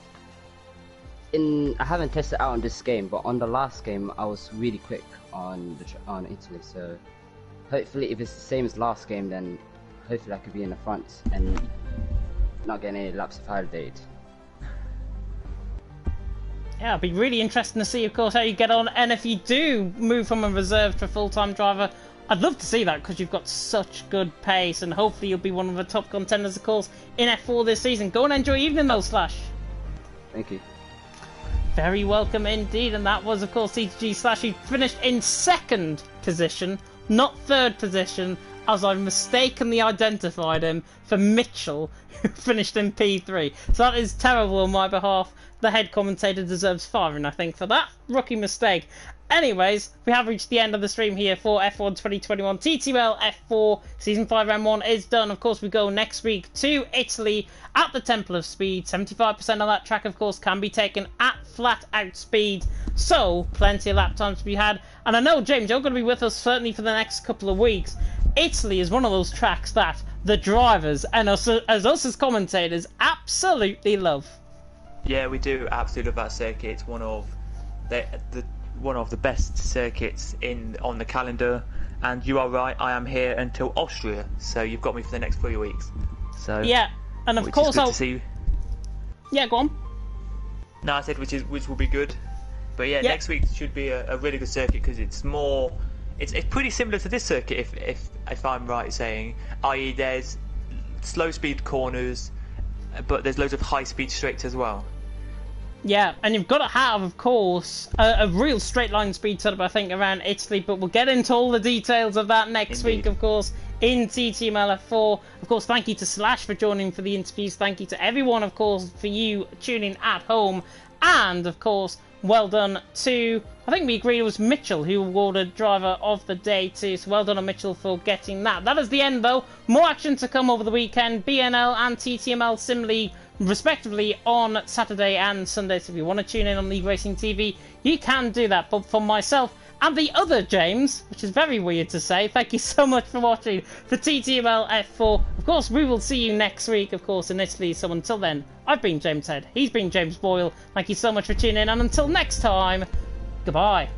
I haven't tested out on this game, but on the last game I was really quick on Italy, so hopefully if it's the same as last game, then hopefully I could be in the front and not get any laps of fire date. Yeah, it'll be really interesting to see, of course, how you get on, and if you do move from a reserve to a full-time driver, I'd love to see that because you've got such good pace, and hopefully you'll be one of the top contenders, of course, in F4 this season. Go and enjoy your evening though, Slash. Thank you. Very welcome indeed, and that was, of course, TTG Slash, who finished in 2nd position, not 3rd position, as I mistakenly identified him for Mitchell, who finished in P3. So that is terrible on my behalf. The head commentator deserves firing, I think, for that rookie mistake. Anyways, we have reached the end of the stream here for F1 2021 TTML F4 Season 5 Round 1 is done. Of course, we go next week to Italy at the Temple of Speed. 75% of that track, of course, can be taken at flat out speed. So, plenty of lap times to be had. And I know, James, you're going to be with us certainly for the next couple of weeks. Italy is one of those tracks that the drivers and us as commentators absolutely love. Yeah, we do absolutely love that circuit. It's one of the best circuits on the calendar, and you are right, I am here until Austria, so you've got me for the next 3 weeks. So yeah, and of course I'll see you. Yeah, go on. No, I said which will be good, but yeah, next week should be a really good circuit because it's pretty similar to this circuit if I'm right saying, i.e. there's slow speed corners, but there's loads of high speed straights as well. Yeah, and you've got to have, of course, a real straight line speed setup, I think, around Italy, but we'll get into all the details of that next week, of course, in TTML F4. Of course, thank you to Slash for joining for the interviews. Thank you to everyone, of course, for you tuning at home. And, of course, well done to, I think we agreed it was Mitchell who awarded Driver of the Day too. So well done on Mitchell for getting that. That is the end, though. More action to come over the weekend. BNL and TTML Sim League, respectively, on Saturday and Sunday. So if you want to tune in on League Racing TV, you can do that. But for myself and the other James, which is very weird to say, thank you so much for watching for TTML F4. Of course, we will see you next week, of course, in Italy. So until then, I've been James Head. He's been James Boyle. Thank you so much for tuning in. And until next time, goodbye.